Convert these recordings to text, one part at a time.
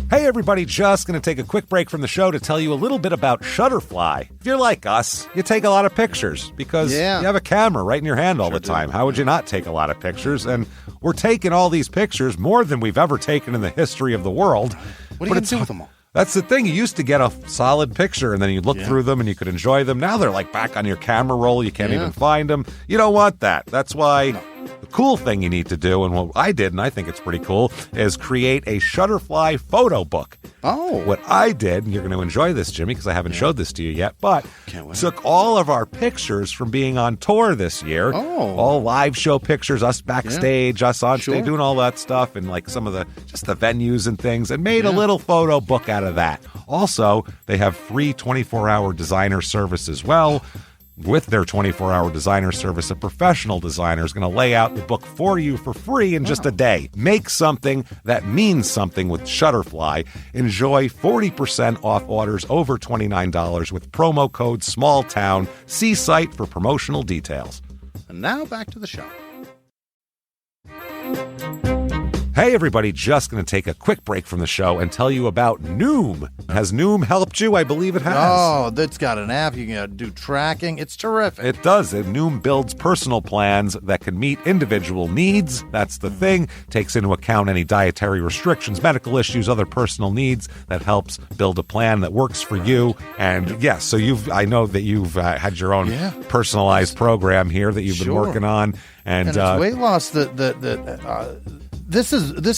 Hey everybody, just going to take a quick break from the show to tell you a little bit about Shutterfly. If you're like us, you take a lot of pictures because you have a camera right in your hand all the time. How would you not take a lot of pictures? And we're taking all these pictures, more than we've ever taken in the history of the world. What are you going to do with them all? That's the thing. You used to get a solid picture, and then you'd look through them, and you could enjoy them. Now they're like back on your camera roll. You can't even find them. You don't want that. That's why the cool thing you need to do, and what I did, and I think it's pretty cool, is create a Shutterfly photo book. Oh. What I did, and you're going to enjoy this, Jimmy, because I haven't showed this to you yet, but took all of our pictures from being on tour this year. Oh. All live show pictures, us backstage, us on stage, doing all that stuff, and like some of the, just the venues and things, and made a little photo book out of that. Also, they have free 24-hour designer service as well. With their 24-hour designer service, a professional designer is going to lay out the book for you for free in just a day. Make something that means something with Shutterfly. Enjoy 40% off orders over $29 with promo code SMALLTOWN. See site for promotional details. And now back to the show. Hey everybody, just going to take a quick break from the show and tell you about Noom. Has Noom helped you? I believe it has. Oh, that's got an app. You can do tracking. It's terrific. It does. Noom builds personal plans that can meet individual needs. That's the thing. Takes into account any dietary restrictions, medical issues, other personal needs. That helps build a plan that works for you. And yes, so I know that you've had your own personalized program here that you've been working on. And it's weight loss This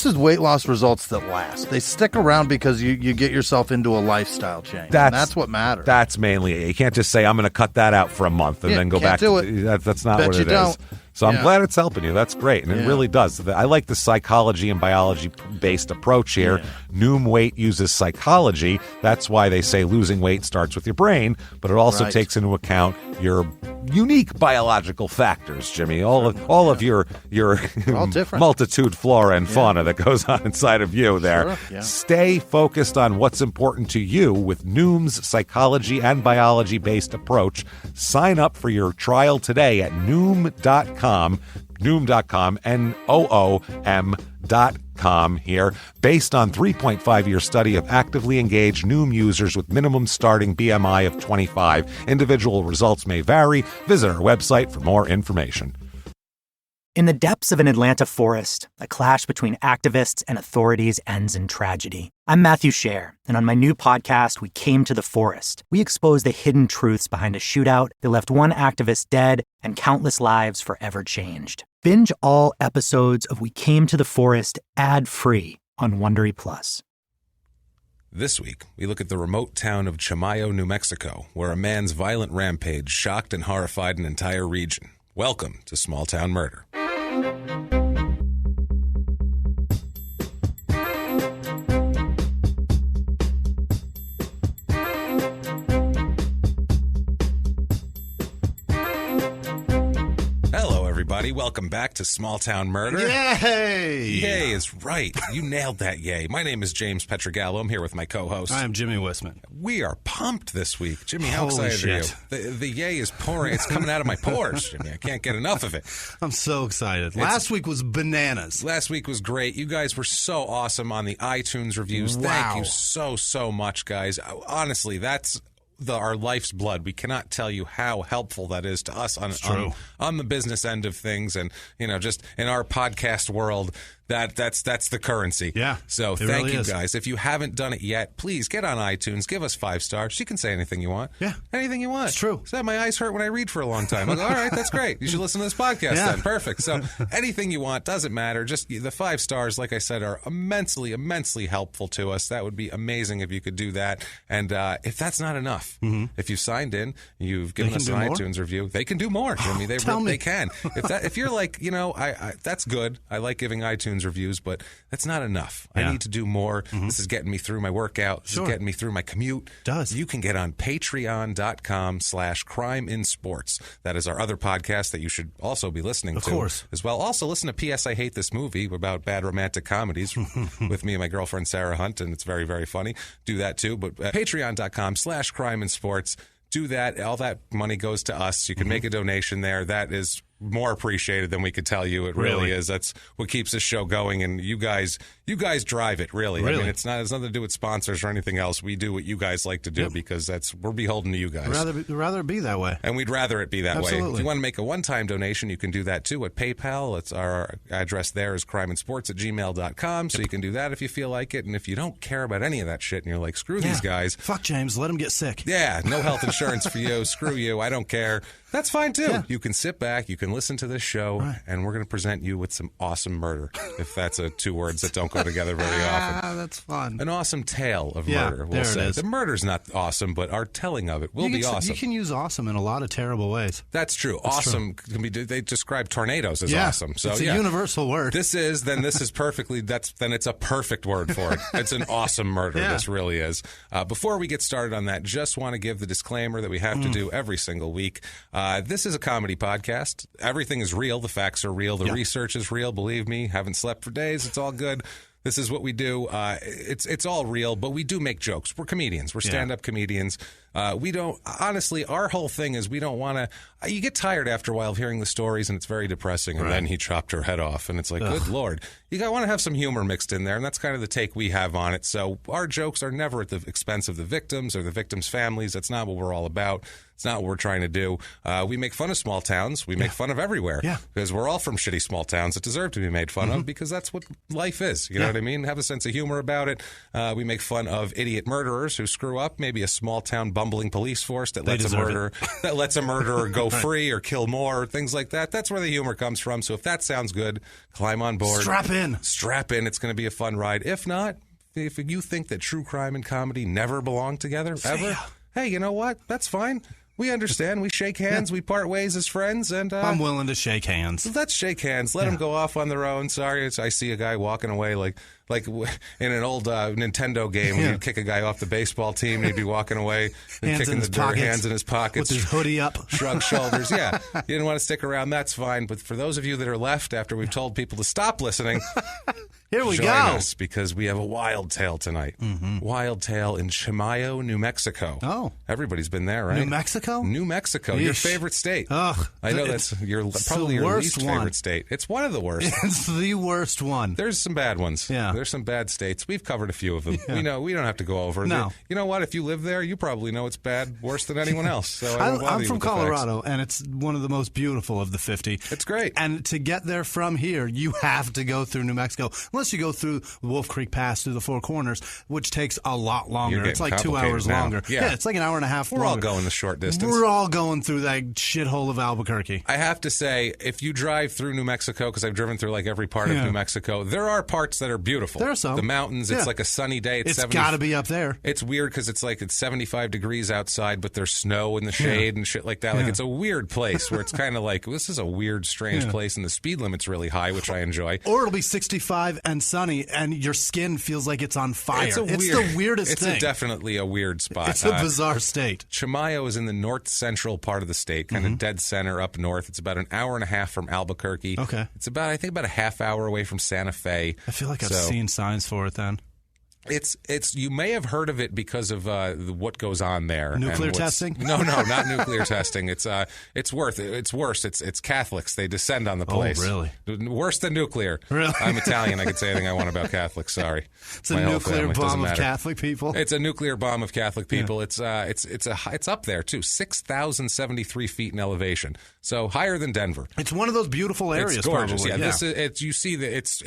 is weight loss results that last. They stick around because you get yourself into a lifestyle change. That's what matters. That's mainly it. You can't just say, I'm going to cut that out for a month and then go back. Do it. That's not what it is. So I'm glad it's helping you. That's great. And it really does. I like the psychology and biology-based approach here. Noom Weight uses psychology. That's why they say losing weight starts with your brain, but it also takes into account your unique biological factors, Jimmy. All of your multitude flora and fauna that goes on inside of you there. Sure, Stay focused on what's important to you with Noom's psychology and biology-based approach. Sign up for your trial today at Noom.com, Noom.com here, based on 3.5-year study of actively engaged Noom users with minimum starting BMI of 25. Individual results may vary. Visit our website for more information. In the depths of an Atlanta forest, a clash between activists and authorities ends in tragedy. I'm Matthew Scher, and on my new podcast, We Came to the Forest, we expose the hidden truths behind a shootout that left one activist dead and countless lives forever changed. Binge all episodes of We Came to the Forest ad-free on Wondery Plus. This week, we look at the remote town of Chimayo, New Mexico, where a man's violent rampage shocked and horrified an entire region. Welcome to Small Town Murder. Everybody, welcome back to Small Town Murder. Yay! Yay is right. You nailed that yay. My name is James Pietragallo. I'm here with my co-host. I am Jimmy Whisman. We are pumped this week. Jimmy, how excited are you? The yay is pouring. It's coming out of my pores, Jimmy. I can't get enough of it. I'm so excited. Last week was bananas. Last week was great. You guys were so awesome on the iTunes reviews. Wow. Thank you so much, guys. Honestly, that's our life's blood. We cannot tell you how helpful that is to us on the business end of things, and just in our podcast world. That's the currency. Yeah. So thank you guys. If you haven't done it yet, please get on iTunes. Give us 5 stars. You can say anything you want. Yeah. Anything you want. It's true. So my eyes hurt when I read for a long time. I go, all right, that's great. You should listen to this podcast then. Perfect. So anything you want, doesn't matter. Just the 5 stars, like I said, are immensely helpful to us. That would be amazing if you could do that. And if that's not enough, if you signed in, you've given us an iTunes review, they can do more, Jimmy. They can. If you're like, that's good. I like giving iTunes reviews, but that's not enough. I need to do more. This is getting me through my workout. This is getting me through my commute. You can get on patreon.com/crimeinsports. That is our other podcast that you should also be listening to. Of course. As well. Also listen to P.S. I Hate This Movie about bad romantic comedies with me and my girlfriend Sarah Hunt, and it's very, very funny. Do that too. But patreon.com/crimeinsports. Do that. All that money goes to us. You can make a donation there. That is more appreciated than we could tell you. It really is. That's what keeps this show going, and you guys drive it, really. I mean, it's nothing to do with sponsors or anything else. We do what you guys like to do because we're beholden to you guys. We'd rather it be that way. And we'd rather it be that way. Absolutely. If you want to make a one-time donation, you can do that, too, at PayPal. It's our address there is crimeinsports@gmail.com, so you can do that if you feel like it. And if you don't care about any of that shit and you're like, screw these guys. Fuck James, let him get sick. Yeah, no health insurance for you. Screw you. I don't care. That's fine, too. Yeah. You can sit back, you can listen to this show, and we're going to present you with some awesome murder, if that's two words that don't go together very often. That's fun. An awesome tale of murder, we'll say. The murder's not awesome, but our telling of it will be awesome. You can use awesome in a lot of terrible ways. That's true. Awesome can be. They describe tornadoes as awesome. So it's a universal word. This is perfectly. Then it's a perfect word for it. It's an awesome murder. Yeah. This really is. Before we get started on that, just want to give the disclaimer that we have to do every single week. This is a comedy podcast. Everything is real. The facts are real. The research is real. Believe me. Haven't slept for days. It's all good. This is what we do. It's all real, but we do make jokes. We're comedians. We're stand-up comedians. We don't, honestly, our whole thing is we don't want to, you get tired after a while of hearing the stories, and it's very depressing, and then he chopped her head off, and it's like, good Lord. You want to have some humor mixed in there, and that's kind of the take we have on it. So our jokes are never at the expense of the victims or the victims' families. That's not what we're all about. It's not what we're trying to do. We make fun of small towns. We make fun of everywhere. Because we're all from shitty small towns that deserve to be made fun of, because that's what life is. You know what I mean? Have a sense of humor about it. We make fun of idiot murderers who screw up. Maybe a small town bumbling police force that lets a murderer go free or kill more, things like that. That's where the humor comes from. So if that sounds good, climb on board. Strap in. It's going to be a fun ride. If not, if you think that true crime and comedy never belong together, ever, hey, you know what? That's fine. We understand. We shake hands. We part ways as friends. And I'm willing to shake hands. Let's shake hands. Let them go off on their own. Sorry, I see a guy walking away like in an old Nintendo game when you'd kick a guy off the baseball team and he'd be walking away and kicking the dirt, hands in his pockets. With his hoodie up. Shrug shoulders. Yeah. You didn't want to stick around. That's fine. But for those of you that are left after we've told people to stop listening, here we join go. us because we have a wild tale tonight. Wild tale in Chimayo, New Mexico. Oh. Everybody's been there, right? New Mexico? New Mexico. Your favorite state. Ugh. I know that's probably your least favorite state. It's one of the worst. It's the worst one. There's some bad ones. Yeah. There's some bad states. We've covered a few of them. Yeah. We don't have to go over. No. You know what? If you live there, you probably know it's bad, worse than anyone else. So I'm from Colorado, and it's one of the most beautiful of the 50. It's great. And to get there from here, you have to go through New Mexico. Unless you go through Wolf Creek Pass through the Four Corners, which takes a lot longer. It's like 2 hours longer. Yeah, it's like an hour and a half longer. We're all going the short distance. We're all going through that shithole of Albuquerque. I have to say, if you drive through New Mexico, because I've driven through like every part of New Mexico, there are parts that are beautiful. There are some. The mountains, it's like a sunny day. It's got to be up there. It's weird because it's 75 degrees outside, but there's snow in the shade and shit like that. Like it's a weird place where it's kind of like, this is a weird, strange place, and the speed limit's really high, which I enjoy. Or it'll be 65 and sunny, and your skin feels like it's on fire. It's the weirdest thing. It's definitely a weird spot. It's a bizarre state. Chimayo is in the north central part of the state, kind of dead center up north. It's about an hour and a half from Albuquerque. Okay. It's about a half hour away from Santa Fe. I feel like I've seen signs for it then. It's you may have heard of it because of what goes on there. Nuclear testing? No, not nuclear testing. It's worse. It's Catholics. They descend on the place. Oh, really? Worse than nuclear. Really? I'm Italian. I can say anything I want about Catholics. Sorry. It's a nuclear bomb of Catholic people. It's a nuclear bomb of Catholic people. Yeah. It's up there too. 6,073 feet in elevation. So higher than Denver. It's one of those beautiful areas. It's gorgeous. Probably. Yeah.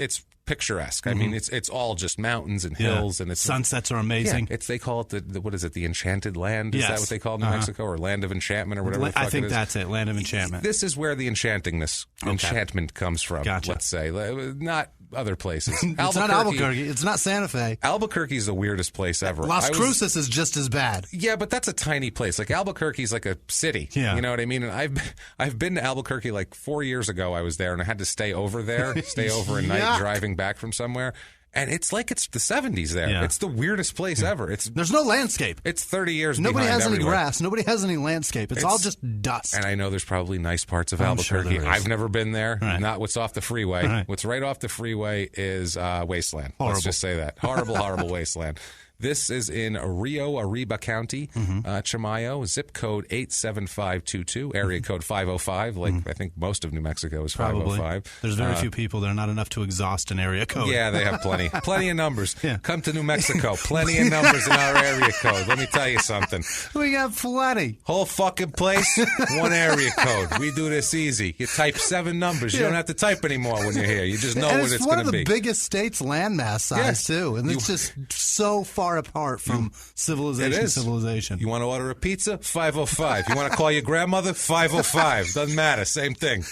It's picturesque. I mean, it's all just mountains and hills, and it's sunsets are amazing. Yeah, they call it the what is it? The Enchanted Land? Is that what they call New Mexico, or Land of Enchantment, or whatever? I think that's it. Land of Enchantment. This is where the enchantment comes from. Gotcha. Let's say, not other places. It's not Albuquerque. It's not Santa Fe. Albuquerque is the weirdest place ever. Las Cruces is just as bad. Yeah, but that's a tiny place. Like Albuquerque is like a city. Yeah. You know what I mean? And I've been to Albuquerque like 4 years ago. I was there, and I had to stay over there, a night driving back from somewhere. And it's like it's the 70s there. Yeah. It's the weirdest place ever. There's no landscape. It's 30 years Nobody has everywhere. any grass. Nobody has any landscape. It's all just dust. And I know there's probably nice parts of Albuquerque. Sure I've never been there. Right. Not what's off the freeway. Right. What's right off the freeway is wasteland. Horrible. Let's just say that. Horrible, horrible wasteland. This is in Rio Arriba County, Chimayo, zip code 87522, area code 505. Like I think most of New Mexico is 505. There's very few people. There are not enough to exhaust an area code. Yeah, they have plenty. Plenty of numbers. Come to New Mexico. Plenty of numbers in our area code. Let me tell you something. We got plenty. Whole fucking place, one area code. We do this easy. You type 7 numbers. You don't have to type anymore when you're here. You just know what it's going to be. It's one of the biggest states landmass size, too. And it's just so far apart from civilization to civilization. You want to order a pizza? 505. You want to call your grandmother? 505. Doesn't matter. Same thing.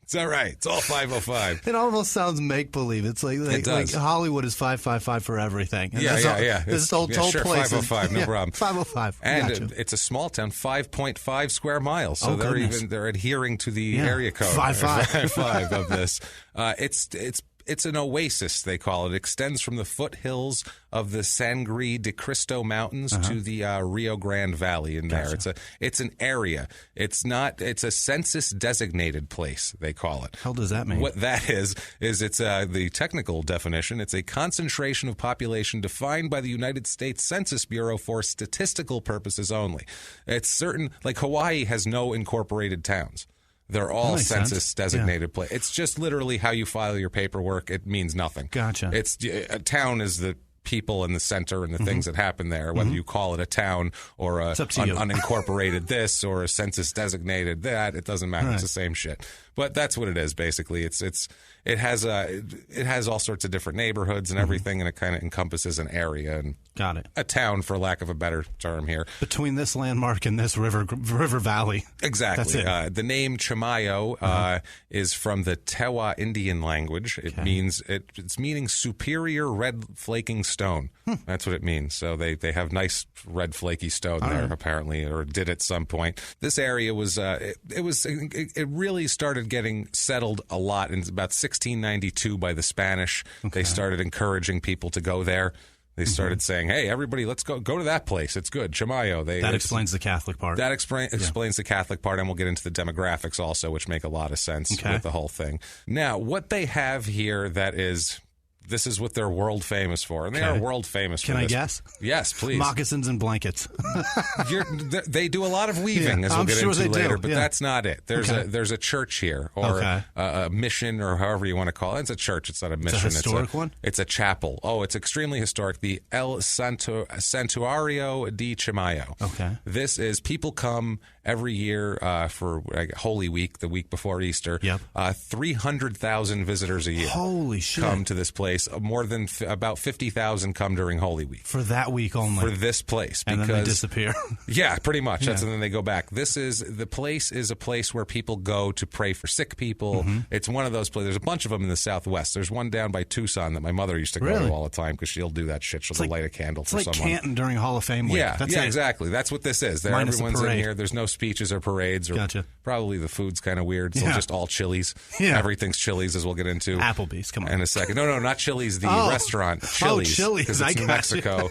It's all right. It's all 505. It almost sounds make-believe. It's like Hollywood is 555 for everything. And Yeah. This whole sure, place 505, no problem. 505. And it's a small town, 5.5 square miles. So they're adhering to the area code. 5 of this. It's an oasis, they call it. It extends from the foothills of the Sangre de Cristo Mountains to the Rio Grande Valley in there. It's an area. It's a census-designated place, they call it. How does that mean? What that is it's the technical definition. It's a concentration of population defined by the United States Census Bureau for statistical purposes only. It's certain, like Hawaii has no incorporated towns. They're all census-designated place. It's just literally how you file your paperwork. It means nothing. Gotcha. A town is the people in the center and the things that happen there, whether you call it a town or an unincorporated this or a census-designated that. It doesn't matter. Right. It's the same shit. But that's what it is, basically. It has all sorts of different neighborhoods and everything, and it kind of encompasses an area and got it. A town, for lack of a better term here. Between this landmark and this river valley. Exactly. That's it. The name Chimayo is from the Tewa Indian language. It means it's meaning superior red flaking stone. That's what it means. So they have nice red flaky stone there apparently, or did at some point. This area was it really started getting settled a lot in about 1692 by the Spanish. They started encouraging people to go there. They started saying, "Hey, everybody, let's go to that place. It's good, Chimayo." That explains the Catholic part. That explains the Catholic part, and we'll get into the demographics also, which make a lot of sense with the whole thing. Now, what they have here this is what they're world famous for, and they are world famous for this. Can I guess? Yes, please. Moccasins and blankets. They do a lot of weaving, as we'll get into later, but that's not it. There's a church here, or a mission, or however you want to call it. It's a church. It's not a mission. It's a historic one? It's a chapel. Oh, it's extremely historic. The El Santuario di Chimayo. Okay. This is, people come every year for Holy Week, the week before Easter. Yep. 300,000 visitors a year. Holy shit. Come to this place. More than about 50,000 come during Holy Week. For that week only. For this place. And then they disappear. Yeah, pretty much. And then they go back. The place is a place where people go to pray for sick people. It's one of those places. There's a bunch of them in the Southwest. There's one down by Tucson that my mother used to go to all the time because she'll do that shit. She'll light a candle for someone. It's like Canton during Hall of Fame week. Yeah, exactly. That's what this is. Everyone's in here. There's no speeches or parades. Or probably the food's kind of weird. So just all Chili's. Yeah. Everything's Chili's, as we'll get into. Applebee's, come on. In a second. No, not Chili's, the restaurant. Chili's. Because it's New Mexico,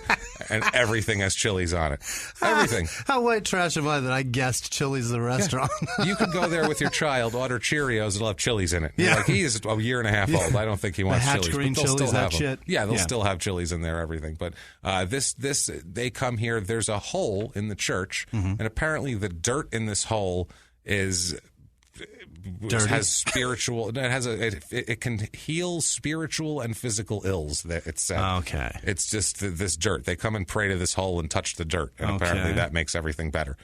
and everything has Chili's on it. Everything. How white trash am I that I guessed Chili's the restaurant? Yeah. You could go there with your child, order Cheerios, it'll have Chili's in it. Yeah. Like, he is a year and a half old. I don't think he wants Chili's. Green Chili's, that shit. Yeah, they'll still have Chili's in there, everything. But they come here, there's a hole in the church, and apparently the dirt in this hole is... Dirty. Has spiritual. It can heal spiritual and physical ills. That it's said. Okay. It's just this dirt. They come and pray to this hole and touch the dirt, and apparently that makes everything better.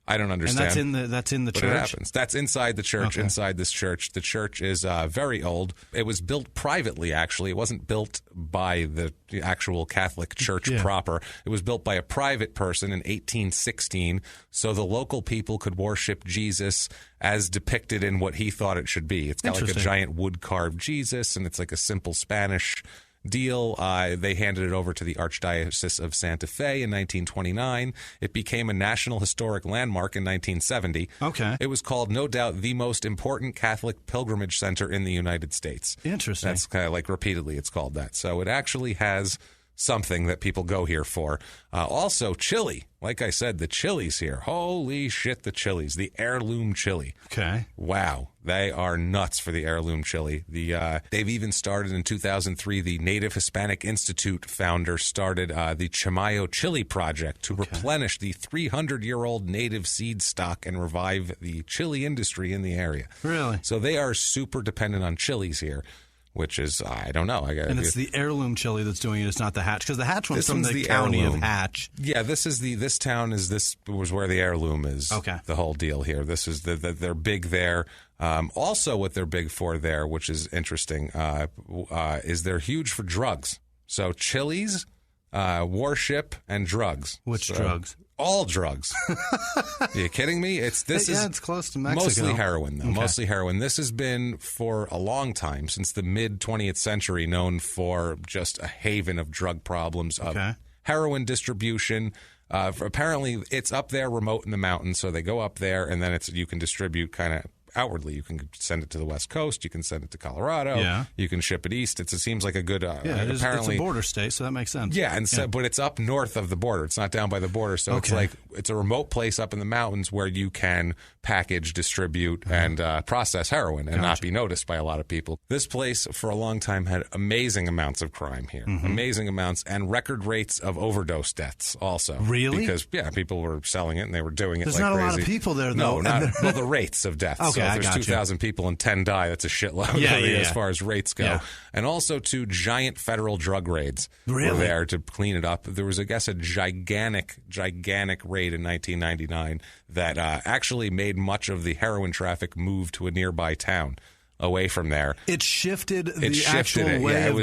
I don't understand. And that's in the church. But it happens. That's inside the church. Inside this church. The church is very old. It was built privately. Actually, it wasn't built by the actual Catholic Church proper. It was built by a private person in 1816, so the local people could worship Jesus as depicted in what he thought it should be. It's got like a giant wood carved Jesus, and it's like a simple Spanish deal. They handed it over to the Archdiocese of Santa Fe in 1929. It became a National Historic Landmark in 1970. Okay. It was called, no doubt, the most important Catholic pilgrimage center in the United States. Interesting. That's kind of like repeatedly it's called that. So it actually has something that people go here for. Also, chili. Like I said, the chili's here. Holy shit, the chili's. The heirloom chili. Okay. Wow. They are nuts for the heirloom chili. They've even started in 2003, the Native Hispanic Institute founder started the Chimayo Chili Project to replenish the 300-year-old native seed stock and revive the chili industry in the area. Really? So they are super dependent on chilies here. Which is, I don't know. And it's the heirloom chili that's doing it. It's not the Hatch, because the Hatch one's from the county heirloom. of Hatch. Yeah, this was where the heirloom is. Okay. The whole deal here. This is they're big there. Also, what they're big for there, which is interesting, is they're huge for drugs. So chilies, warship, and drugs. Which drugs? All drugs. Are you kidding me? It's close to Mexico. Mostly heroin, though. Okay. Mostly heroin. This has been for a long time, since the mid-20th century, known for just a haven of drug problems, of heroin distribution. Apparently, it's up there, remote in the mountains, so they go up there, and then you can distribute kind of outwardly. You can send it to the West Coast. You can send it to Colorado. Yeah. You can ship it east. It seems like a good. It's a border state, so that makes sense. Yeah, but it's up north of the border. It's not down by the border, so it's a remote place up in the mountains where you can package, distribute, and process heroin and not be noticed by a lot of people. This place for a long time had amazing amounts of crime here, amazing amounts, and record rates of overdose deaths also. Really? Because people were selling it and they were doing it. There's like not crazy. A lot of people there, though. No, the rates of deaths. Okay. So if there's 2,000 people and 10 die, that's a shitload as far as rates go. Yeah. And also two giant federal drug raids were there to clean it up. There was, I guess, a gigantic raid in 1999 that actually made much of the heroin traffic move to a nearby town. Away from there. It shifted the actual way of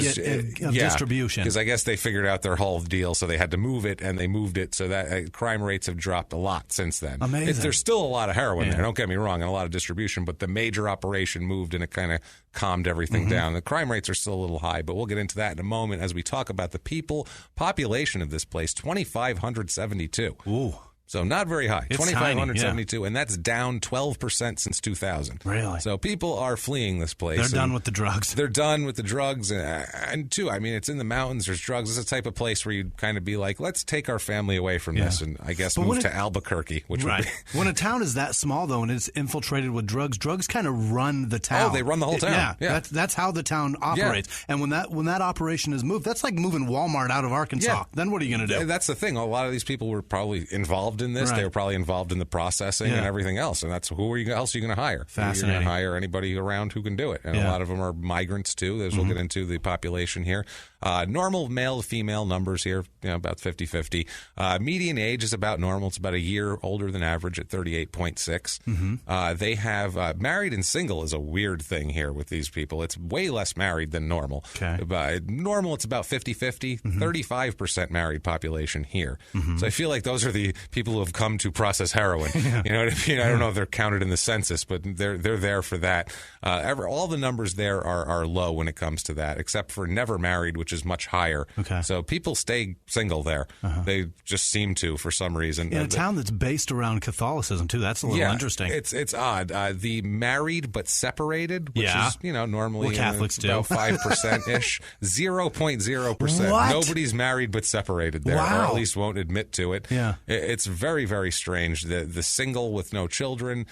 distribution. Because I guess they figured out their whole deal, so they had to move it, and they moved it, so that crime rates have dropped a lot since then. Amazing. There's still a lot of heroin there, don't get me wrong, and a lot of distribution, but the major operation moved, and it kind of calmed everything down. The crime rates are still a little high, but we'll get into that in a moment as we talk about the population of this place, 2,572. Ooh. So not very high, 2,572, and that's down 12% since 2000. Really? So people are fleeing this place. They're done with the drugs. They're done with the drugs, and too, I mean, it's in the mountains, there's drugs. It's the type of place where you'd kind of be like, let's take our family away from this, and I guess move to Albuquerque, which would be... When a town is that small, though, and it's infiltrated with drugs kind of run the town. Oh, they run the whole town. Yeah. That's how the town operates. Yeah. And when that operation is moved, that's like moving Walmart out of Arkansas. Yeah. Then what are you going to do? That's the thing. A lot of these people were probably involved in this. Right. They were probably involved in the processing and everything else. And that's who else are you going to hire? Fascinating. You're going to hire anybody around who can do it. And a lot of them are migrants, too, as we'll get into the population here. Normal male to female numbers here, about 50-50. Median age is about normal. It's about a year older than average at 38.6. They have married and single is a weird thing here with these people. It's way less married than normal. Okay. Normal, it's about 50-50, 35% married population here. So I feel like those are the people who have come to process heroin. You know what I mean? I don't know if they're counted in the census, but they're there for that. All the numbers there are low when it comes to that, except for never married, which is much higher. Okay. So people stay single there. They just seem to for some reason. In a town that's based around Catholicism, too. That's a little interesting. It's odd. The married but separated, which is, normally Catholics about 5%-ish. 0.0%. Nobody's married but separated there, or at least won't admit to it. Yeah. It's very, very strange. The single with no children,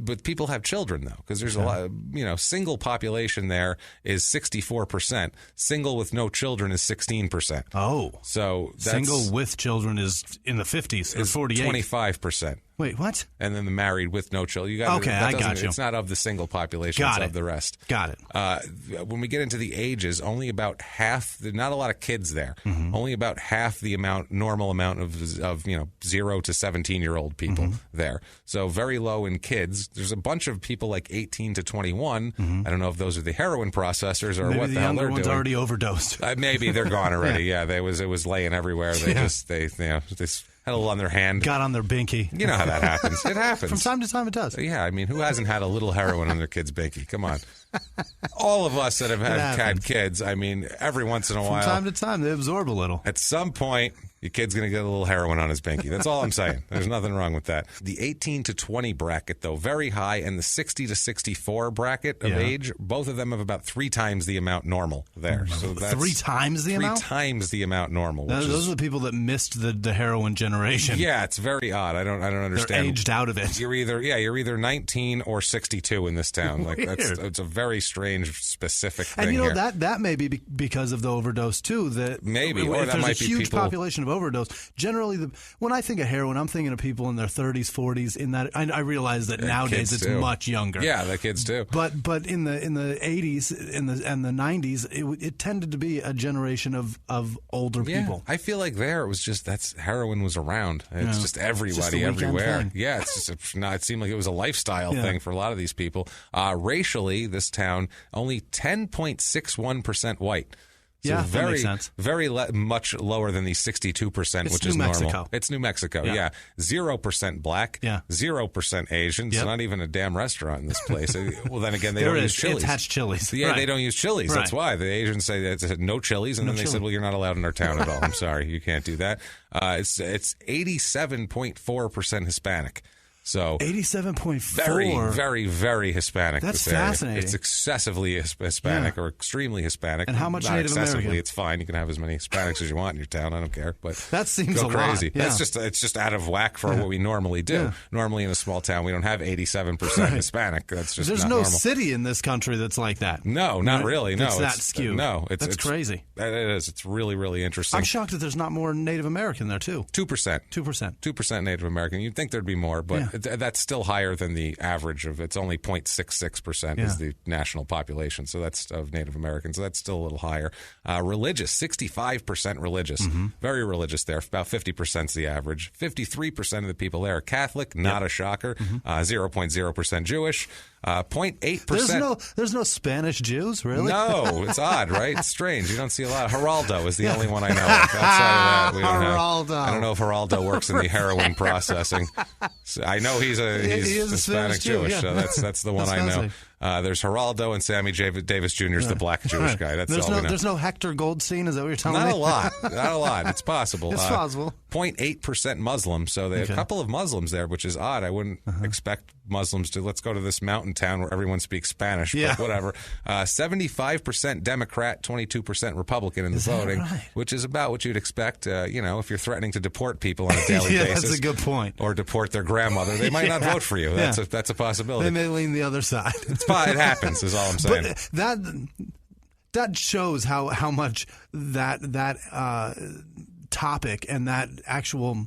but people have children, though, because there's a lot, single population there is 64%. Single with no children is 16%. Oh. So single with children is in the 50s or 48. 25%. Wait, what? And then the married with no children. I got you. It's not of the single population. It's of the rest. Got it. When we get into the ages, only about half. There's not a lot of kids there. Only about half the normal amount of 0 to 17-year-old people there. So very low in kids. There's a bunch of people like 18 to 21. I don't know if those are the heroin processors or maybe what the hell they're doing. Maybe the younger ones already overdosed. Maybe they're gone already. Yeah, it was laying everywhere. They had a little on their hand. Got on their binky. You know how that happens. It happens. From time to time it does. Yeah, I mean, who hasn't had a little heroin on their kid's binky? Come on. All of us that have had kids, I mean, every once in a while. From time to time, they absorb a little. At some point, Your kid's going to get a little heroin on his binky. That's all I'm saying. There's nothing wrong with that. The 18 to 20 bracket, though, very high, and the 60 to 64 bracket of age, both of them have about 3 times the amount normal there. So that's 3 times the amount? 3 times the amount normal. Those are the people that missed the heroin generation. Yeah, it's very odd. I don't understand. They're aged out of it. You're either 19 or 62 in this town. Like it's a very strange, specific thing. And you know here. that may be because of the overdose too. That maybe, or if that there's might a be huge people. population of overdose. Generally, when I think of heroin, I'm thinking of people in their 30s, 40s. In that, I realize that nowadays it's much younger. Yeah, the kids too. But in the 80s and the 90s, it tended to be a generation of older people. I feel like it was just heroin was around. It's just everybody everywhere. Thing. Yeah, it's just it seemed like it was a lifestyle thing for a lot of these people. Racially, this town only 10.61% white. So that makes sense. Very much lower than the 62%, which is normal. Mexico. It's New Mexico, yeah. 0% black, 0% Asian. It's not even a damn restaurant in this place. Well, then again, they don't use chilies. It's Hatch chilies. Yeah, they don't use chilies. Right. That's why. The Asians say that no chilies, and then they said, well, you're not allowed in our town at all. I'm sorry, you can't do that. It's 87.4% Hispanic. So 87.4. Very, very, very Hispanic. That's this area. fascinating. It's excessively Hispanic or extremely Hispanic. And how much Not Native excessively, American? It's fine. You can have as many Hispanics as you want in your town. I don't care. But that seems go a crazy. lot. Yeah. It's just out of whack for what we normally do. Yeah. Normally in a small town, we don't have 87% Hispanic. That's just There's not no normal. city in this country that's like that. No, not really. No, it's that skewed. No, that's crazy. It is. It's really, really interesting. I'm shocked that there's not more Native American there too. 2%. 2%. Native American. You'd think there'd be more, but that's still higher than the average of. It's only 0.66% is the national population, so that's of Native Americans. So that's still a little higher. Religious, 65% religious, very religious there. About 50% is the average. 53% of the people there are Catholic, not a shocker. 0.0% Jewish. 0.8%. There's no Spanish Jews, really? No, it's odd, right? It's strange. You don't see a lot. Geraldo is the only one I know of. Outside of that, we don't Geraldo. I don't know if Geraldo works in the heroin processing. So I know he's Hispanic Jewish, so that's the one I know. There's Geraldo and Sammy Davis Jr. is the black Jewish guy. That's all we know. There's no Hector Goldstein. Is that what you're telling me? Not a lot. Not a lot. It's possible. It's possible. 0.8% Muslim. So they have a couple of Muslims there, which is odd. I wouldn't expect Muslims to. Let's go to this mountain town where everyone speaks Spanish. But whatever. 75% Democrat, 22% Republican in the voting, which is about what you'd expect. If you're threatening to deport people on a daily basis, that's a good point. Or deport their grandmother, they might not vote for you. That's a possibility. They may lean the other side. It happens, is all I'm saying. But that shows how much that topic and that actual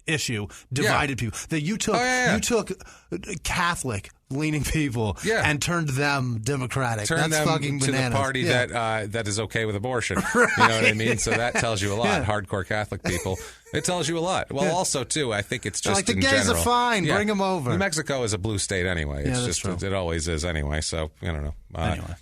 issue divided people. That you took Catholic leaning people and turned them Democratic. Turned That's them fucking to bananas. the party that is okay with abortion. You know what I mean? So that tells you a lot. Hardcore Catholic people. It tells you a lot. Well, also too, I think it's just like the in gays general. are fine. Bring them over. New Mexico is a blue state anyway. It's that's true. It always is anyway. So I don't know. Anyway.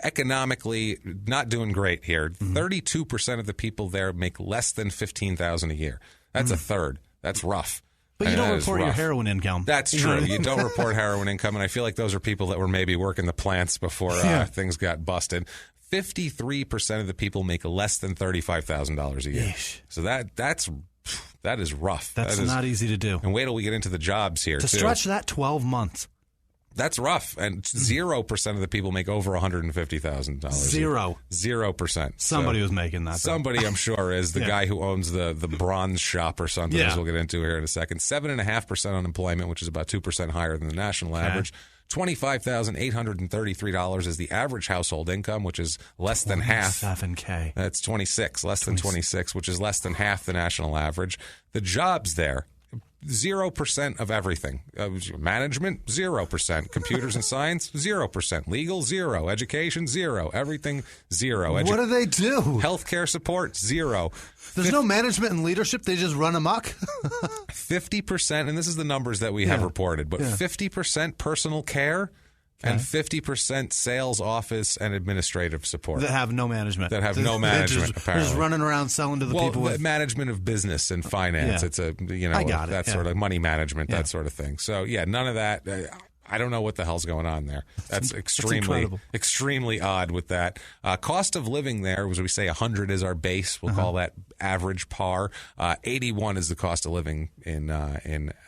Economically, not doing great here. 32% of the people there make less than $15,000 a year. That's a third. That's rough. But you don't report your heroin income. That's true. You don't report heroin income, and I feel like those are people that were maybe working the plants before things got busted. 53% of the people make less than $35,000 a year. Yeesh. So that is rough. That's not easy to do. And wait till we get into the jobs here, to stretch that 12 months. That's rough. And 0% of the people make over $150,000. 0%. Somebody was making that. Somebody, I'm sure, is the guy who owns the bronze shop or something, as we'll get into here in a second. 7.5% unemployment, which is about 2% higher than the national average. $25,833 is the average household income, which is less than half. $7K. That's 26, less than 26, which is less than half the national average. The jobs there, 0% of everything. Management, 0%. Computers and science, 0%. Legal, 0. Education, 0. Everything, 0. What do they do? Healthcare support, 0. There's no management and leadership. They just run amok. 50%, and this is the numbers that we have reported, but 50% personal care and 50% sales, office, and administrative support. That have no management. That have no management, apparently. They're just running around selling to the people. Well, management of business and finance. It's I got it. That sort of money management, that sort of thing. So, none of that. I don't know what the hell's going on there. That's extremely odd with that. Cost of living there, as we say, 100 is our base. We'll call that average par. 81 is the cost of living in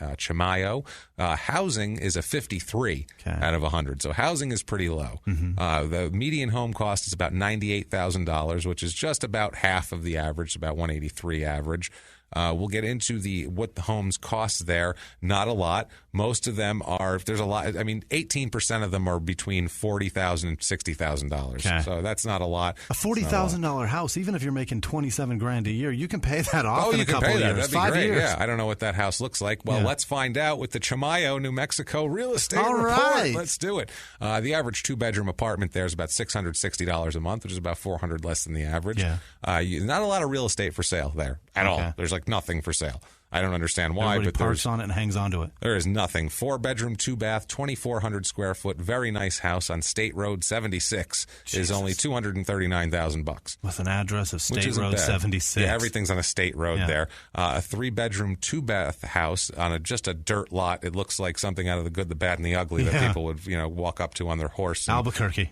Chimayo. Housing is a 53 out of 100. So housing is pretty low. The median home cost is about $98,000, which is just about half of the average, about 183 average. We'll get into what the homes cost there. Not a lot. Most of them are, if there's a lot, 18% of them are between $40,000 and $60,000. So that's not a lot. A $40,000 house, even if you're making $27,000 a year, you can pay that off in a couple of years. That'd be 5 great. years. Yeah, I don't know what that house looks like. Well, let's find out with the Chimayo, New Mexico real estate report. Right. Let's do it. The average 2-bedroom apartment there is about $660 a month, which is about $400 less than the average. Not a lot of real estate for sale there at all. There's nothing for sale. I don't understand why. Everybody but parks on it and hangs on to it. There is nothing. 4-bedroom, 2-bath, 2,400 square foot, very nice house on State Road 76 is only $239,000. With an address of State Road 76. Yeah, everything's on a state road there. A 3-bedroom, 2-bath house on just a dirt lot. It looks like something out of The Good, the Bad, and the Ugly that people would walk up to on their horse. Albuquerque.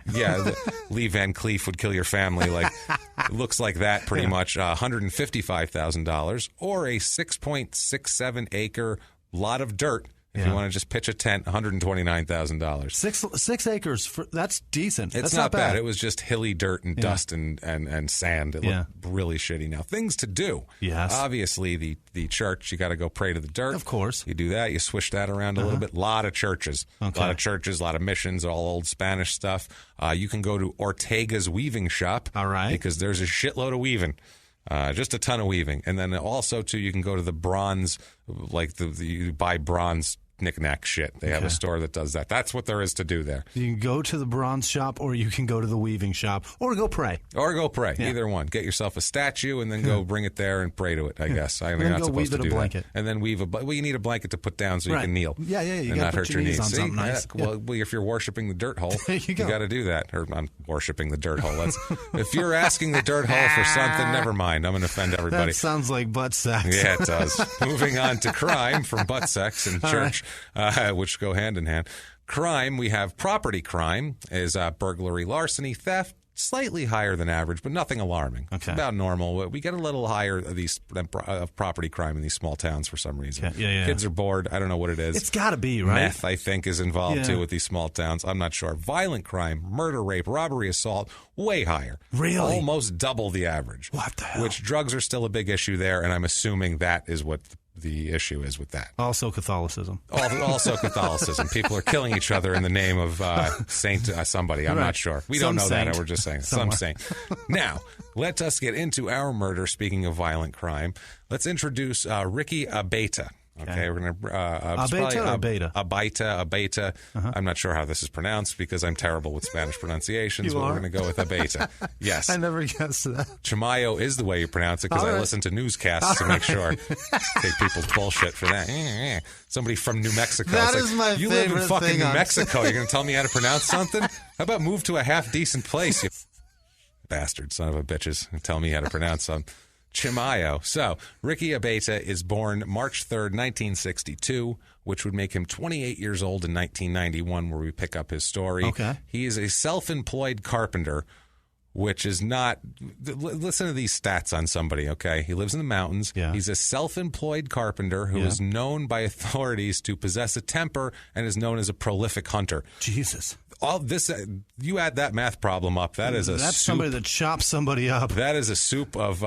Lee Van Cleef would kill your family. It looks like that pretty much. $155,000 or a 6.67 acre lot of dirt. If you want to just pitch a tent, $129,000. 6 acres, that's decent. It's that's not bad. It was just hilly dirt and dust and sand. It looked really shitty. Now, things to do. Yes. Obviously, the church, you got to go pray to the dirt. Of course. You do that. You swish that around a little bit. A lot of churches. A lot of churches, a lot of missions, all old Spanish stuff. You can go to Ortega's weaving shop. All right. Because there's a shitload of weaving. Just a ton of weaving. And then also, too, you can go to the bronze, you buy bronze knick-knack shit. They have a store that does that. That's what there is to do there. You can go to the bronze shop, or you can go to the weaving shop, or go pray. Either one. Get yourself a statue and then go bring it there and pray to it, I guess. You're not supposed to do that. And then weave you need a blanket to put down so you can kneel. You and not hurt your knees. On something nice. Well, if you're worshiping the dirt hole, you got to do that. Or I'm worshiping the dirt hole. If you're asking the dirt hole for something, never mind. I'm going to offend everybody. That sounds like butt sex. Yeah, it does. Moving on to crime from butt sex and church, which go hand in hand. Crime, we have property crime is burglary, larceny, theft, slightly higher than average, but nothing alarming. It's about normal. We get a little higher of property crime in these small towns for some reason. Kids are bored. I don't know what it is. It's got to be, right? Meth, I think, is involved too with these small towns. I'm not sure. Violent crime, murder, rape, robbery, assault, way higher. Really? Almost double the average. What the hell? Which drugs are still a big issue there, and I'm assuming that is what the issue is with that. Also Catholicism. Also Catholicism. People are killing each other in the name of Saint somebody. I'm not sure. We don't know that. We're just saying. Some saint. Now, let us get into our murder. Speaking of violent crime, let's introduce Ricky Abeyta. Okay, we're going to... Abeyta or Beta? Abeyta. I'm not sure how this is pronounced because I'm terrible with Spanish pronunciations, but we're going to go with Abeyta. Yes. I never guessed that. Chimayo is the way you pronounce it because I listen to newscasts to make sure. Take people's bullshit for that. Somebody from New Mexico. That is my favorite thing. You live in fucking New Mexico. You're going to tell me how to pronounce something? How about move to a half-decent place, you bastard son of a bitches, and tell me how to pronounce something. Chimayo. So, Ricky Abeyta is born March 3rd, 1962, which would make him 28 years old in 1991, where we pick up his story. Okay. He is a self-employed carpenter, which is not... Listen to these stats on somebody, okay? He lives in the mountains. Yeah. He's a self-employed carpenter who is known by authorities to possess a temper and is known as a prolific hunter. Jesus. All this, you add that math problem up. That's somebody that chops somebody up. That is a soup of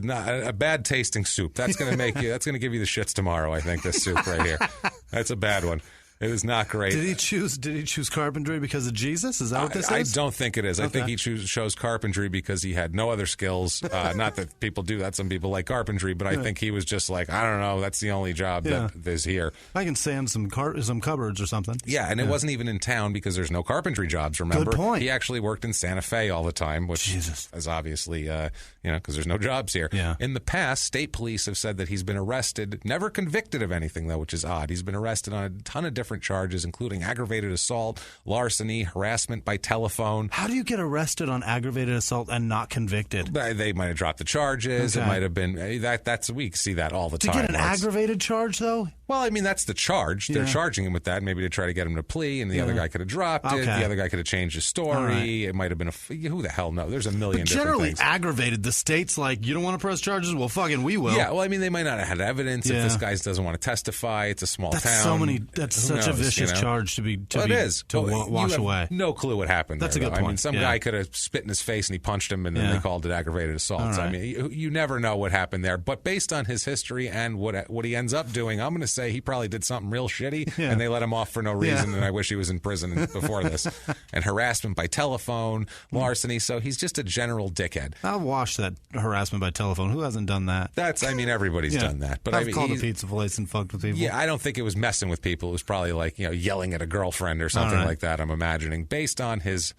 not a bad tasting soup. That's going to make you. That's going to give you the shits tomorrow. I think this soup right here. That's a bad one. It was not great. Did he choose carpentry because of Jesus? Is that what this is? I don't think it is. Okay. I think he chose carpentry because he had no other skills. Not that people do that. Some people like carpentry, but I think he was just like, I don't know. That's the only job that is here. I can sand some cupboards or something. Yeah, and it wasn't even in town because there's no carpentry jobs, remember? Good point. He actually worked in Santa Fe all the time, which is obviously, because there's no jobs here. Yeah. In the past, state police have said that he's been arrested, never convicted of anything, though, which is odd. He's been arrested on a ton of different charges, including aggravated assault, larceny, harassment by telephone. How do you get arrested on aggravated assault and not convicted? They might have dropped the charges. Okay. It might have been we see that all the time. To get an aggravated charge, though, Well, I mean, that's the charge. They're charging him with that, maybe to try to get him to plea, and the other guy could have dropped it. The other guy could have changed his story. Right. It might have been who the hell knows? There's a million different generally things. Aggravated. The state's like, you don't want to press charges? Well, fucking we will. Yeah, well, I mean, they might not have had evidence. If this guy doesn't want to testify, it's a small town. That's such a vicious charge to wash away. No clue what happened That's there, a good point. I mean, some guy could have spit in his face and he punched him, and then they called it aggravated assault. Right. So, I mean, you never know what happened there. But based on his history and what he ends up doing, I'm going to say he probably did something real shitty, and they let him off for no reason, and I wish he was in prison before this. And harassment by telephone, larceny, so he's just a general dickhead. I'll wash that harassment by telephone. Who hasn't done that? Everybody's done that. But I've called a pizza place and fucked with people. Yeah, I don't think it was messing with people. It was probably like, yelling at a girlfriend or something like that, I'm imagining, based on his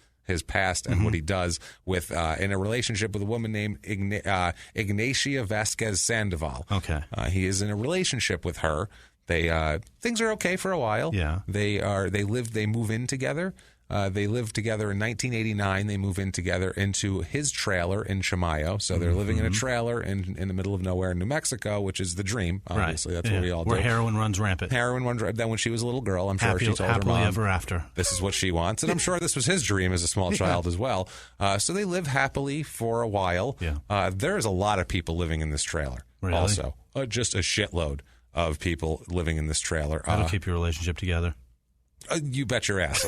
past and what he does with in a relationship with a woman named Ignacia Vasquez Sandoval. Okay. He is in a relationship with her. They things are okay for a while. Yeah. They move in together. They lived together in 1989. They move in together into his trailer in Chimayo. So they're living in a trailer in the middle of nowhere in New Mexico, which is the dream. Obviously, that's what we all do. Where heroin runs rampant. Then when she was a little girl, I'm sure she told her mom, happily ever after. This is what she wants. And I'm sure this was his dream as a small child as well. So they live happily for a while. Yeah. There is a lot of people living in this trailer. Really? Also. Just a shitload of people living in this trailer. That'll keep your relationship together. You bet your ass.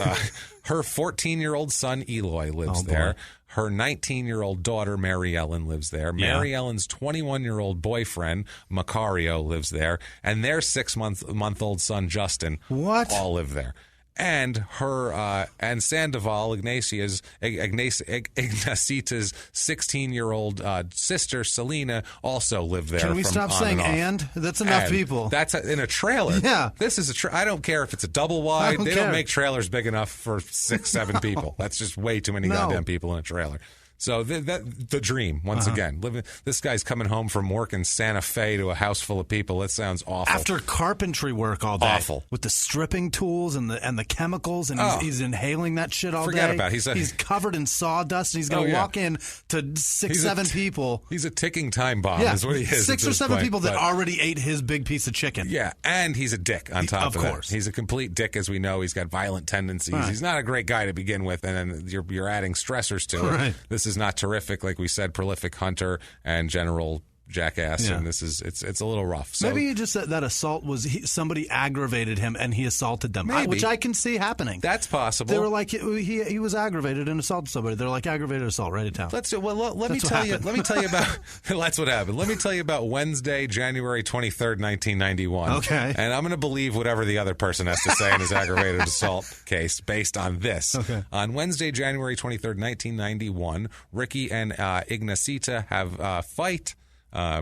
Her 14-year-old son, Eloy, lives there. Her 19-year-old daughter, Mary Ellen, lives there. Mary Ellen's 21-year-old boyfriend, Macario, lives there. And their 6-month-old son, Justin, all live there. And her and Sandoval, Ignacia's 16-year-old sister, Selena, also lived there. Can we stop saying and? That's enough people. That's in a trailer. Yeah. This is I don't care if it's a double wide. They don't make trailers big enough for 6-7 people. That's just way too many goddamn people in a trailer. So the dream, once again. This guy's coming home from work in Santa Fe to a house full of people. That sounds awful. After carpentry work all day. Awful. With the stripping tools and the chemicals, and he's inhaling that shit all day. Forget about it. He's covered in sawdust, and he's going to walk in to 6-7 people. He's a ticking time bomb is what he is. 6 or 7 people that already ate his big piece of chicken. Yeah, and he's a dick on top of that. Of course. He's a complete dick, as we know. He's got violent tendencies. Right. He's not a great guy to begin with, and then you're adding stressors to it. Right. This is not terrific. Like we said, prolific hunter and general jackass, and this is it's a little rough. So, maybe just that assault was somebody aggravated him and he assaulted them, which I can see happening. That's possible. They were like he was aggravated and assaulted somebody. They're like aggravated assault. Write it down. Let me tell you about that's what happened. Let me tell you about Wednesday, January 23rd, 1991. Okay, and I'm going to believe whatever the other person has to say in his aggravated assault case based on this. Okay. On Wednesday, January 23rd, 1991, Ricky and Ignacita have a fight.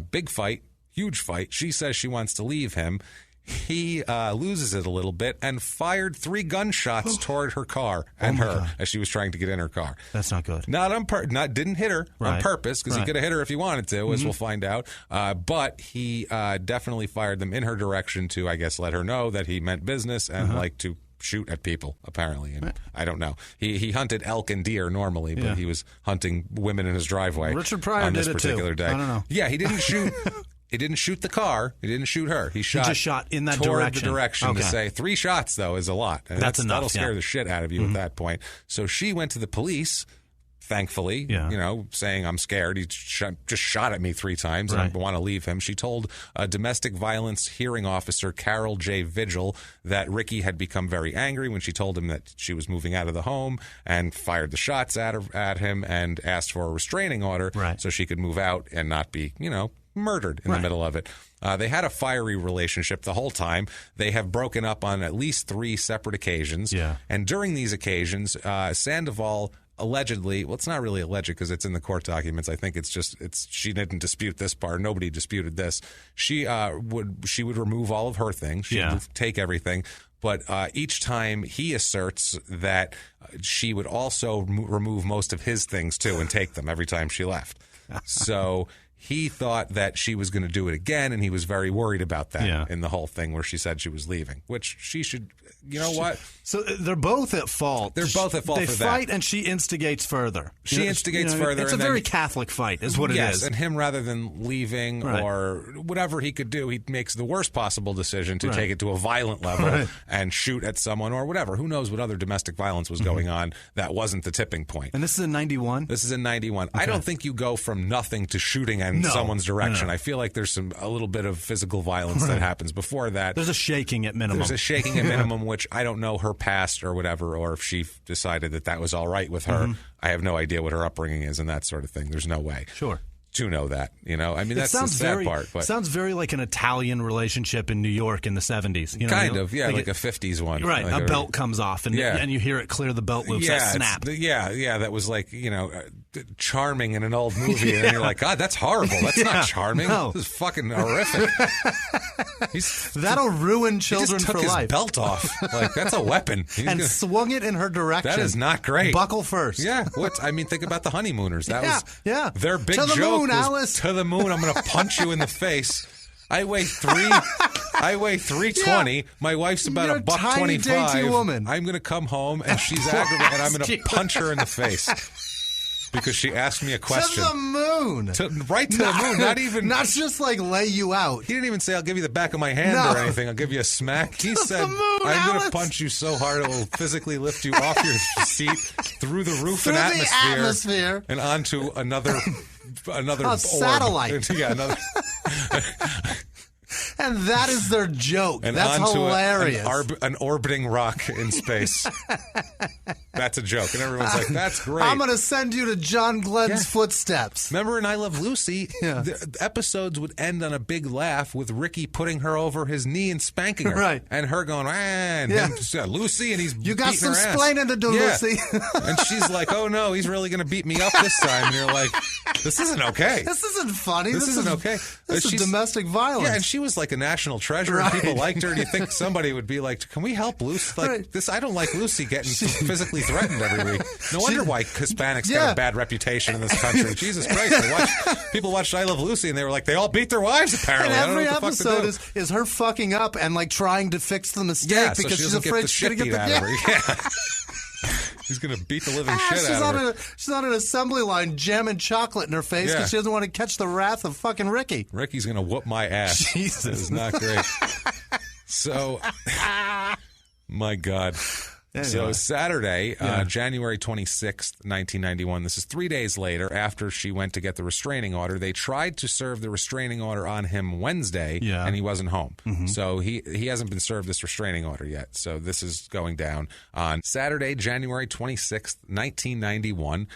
Big fight, huge fight. She says she wants to leave him. He loses it a little bit and fired 3 gunshots toward her car and as she was trying to get in her car. That's not good. Didn't hit her on purpose, because he could have hit her if he wanted to, as we'll find out. But he definitely fired them in her direction to, I guess, let her know that he meant business and like to shoot at people, apparently. And I don't know. He hunted elk and deer normally, but he was hunting women in his driveway. Richard Pryor on this did it particular too. day. I don't know. Yeah, he didn't shoot. He didn't shoot the car. He didn't shoot her. He just shot in that toward direction. the direction to say 3 shots, though, is a lot. And that's enough. That'll scare the shit out of you at that point. So she went to the police, thankfully, saying, I'm scared. He just shot at me 3 times and I want to leave him. She told a domestic violence hearing officer, Carol J. Vigil, that Ricky had become very angry when she told him that she was moving out of the home and fired the shots at him and asked for a restraining order so she could move out and not be, murdered in the middle of it. They had a fiery relationship the whole time. They have broken up on at least 3 separate occasions. Yeah. And during these occasions, Sandoval allegedly, well, it's not really alleged because it's in the court documents. I think she didn't dispute this part. Nobody disputed this. She would remove all of her things. She would take everything. But each time he asserts that she would also remove most of his things too and take them every time she left. So he thought that she was going to do it again, and he was very worried about that in the whole thing where she said she was leaving, which she should, you know what? So they're both at fault. They're both at fault for that. They fight, and she instigates further. She instigates further. It's a very Catholic fight is what it is. Yes, and him, rather than leaving or whatever he could do, he makes the worst possible decision to take it to a violent level and shoot at someone or whatever. Who knows what other domestic violence was going on that wasn't the tipping point. And this is in 91? This is in 91. Okay. I don't think you go from nothing to shooting in someone's direction. No. I feel like there's a little bit of physical violence that happens before that. There's a shaking at minimum. There's a shaking at minimum, which I don't know her past or whatever, or if she decided that was all right with her. I have no idea what her upbringing is and that sort of thing. There's no way. Sure. To know that, you know, I mean, that's the sad part. But sounds very like an Italian relationship in New York in the 70s. You know, kind of, like a 50s one. Right, like a belt comes off, and you hear it clear the belt loops, that snap. That was like, you know, charming in an old movie, and you're like, God, that's horrible. That's not charming. No. This is fucking horrific. That'll ruin children for life. He just took his belt off. Like, that's a weapon. Swung it in her direction. That is not great. Buckle first. Yeah. I mean, think about the honeymooners. That was their big to the joke. Moon, Alice. To the moon. I'm going to punch you in the face. I weigh 320. My wife's about You're $125. Woman. I'm going to come home and she's aggravated, and I'm going to punch her in the face because she asked me a question. To the moon. Right to the moon. Not just like lay you out. He didn't even say, I'll give you the back of my hand or anything. I'll give you a smack. He said, I'm going to punch you so hard it will physically lift you off your seat through the roof and atmosphere and onto another satellite. Another. And that is their joke. And that's hilarious. An orbiting rock in space. That's a joke. And everyone's like, that's great. I'm going to send you to John Glenn's footsteps. Remember in I Love Lucy, the episodes would end on a big laugh with Ricky putting her over his knee and spanking her. Right. And her going, and him, Lucy, and he's You got some splaining to do, Lucy. And she's like, oh no, he's really going to beat me up this time. And you're like, this isn't okay. This isn't funny. This isn't okay. This is domestic violence. Yeah, and she was like a national treasure, and people liked her. And you think somebody would be like, "Can we help Lucy?" Like this, I don't like Lucy getting physically threatened every week. No wonder why Hispanics got a bad reputation in this country. Jesus Christ! People watched I Love Lucy, and they were like, they all beat their wives. Apparently, and every episode is her fucking up and like trying to fix the mistake because she's afraid she's going to get the out of her. Yeah. He's going to beat the living shit out of her. She's on an assembly line jamming chocolate in her face because she doesn't want to catch the wrath of fucking Ricky. Ricky's going to whoop my ass. Jesus. This is not great. So, my God. Anyway. So Saturday, January 26th, 1991, this is 3 days later after she went to get the restraining order. They tried to serve the restraining order on him Wednesday, and he wasn't home. Mm-hmm. So he hasn't been served this restraining order yet. So this is going down on Saturday, January 26th, 1991.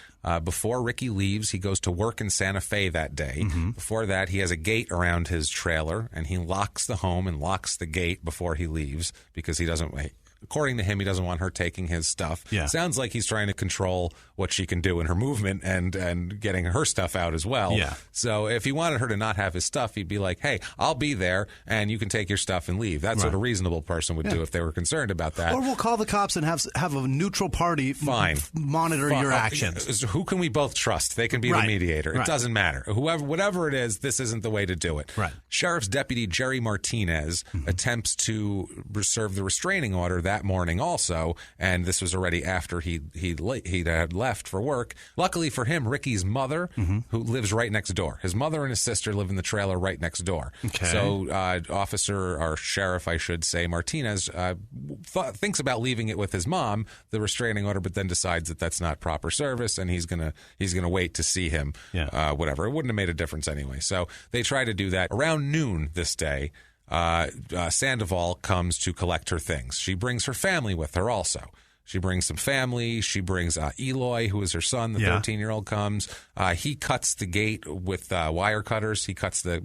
Before Ricky leaves, he goes to work in Santa Fe that day. Mm-hmm. Before that, he has a gate around his trailer, and he locks the home and locks the gate before he leaves because he doesn't wait. According to him, he doesn't want her taking his stuff. Yeah. Sounds like he's trying to control what she can do in her movement and getting her stuff out as well. Yeah. So if he wanted her to not have his stuff, he'd be like, hey, I'll be there, and you can take your stuff and leave. That's what a reasonable person would do if they were concerned about that. Or we'll call the cops and have a neutral party monitor your actions. Who can we both trust? They can be the mediator. It doesn't matter. Whatever it is, this isn't the way to do it. Right. Sheriff's Deputy Jerry Martinez attempts to serve the restraining order that morning also, and this was already after he had left for work. Luckily for him, Ricky's mother, who lives right next door. His mother and his sister live in the trailer right next door. Okay. So Sheriff, I should say, Martinez thinks about leaving it with his mom, the restraining order, but then decides that that's not proper service, and he's gonna wait to see him. Whatever. It wouldn't have made a difference anyway. So they try to do that around noon this day. Sandoval comes to collect her things. She brings her family with her also. She brings some family. She brings Eloy, who is her son. The 13-year-old comes. He cuts the gate with wire cutters. He cuts the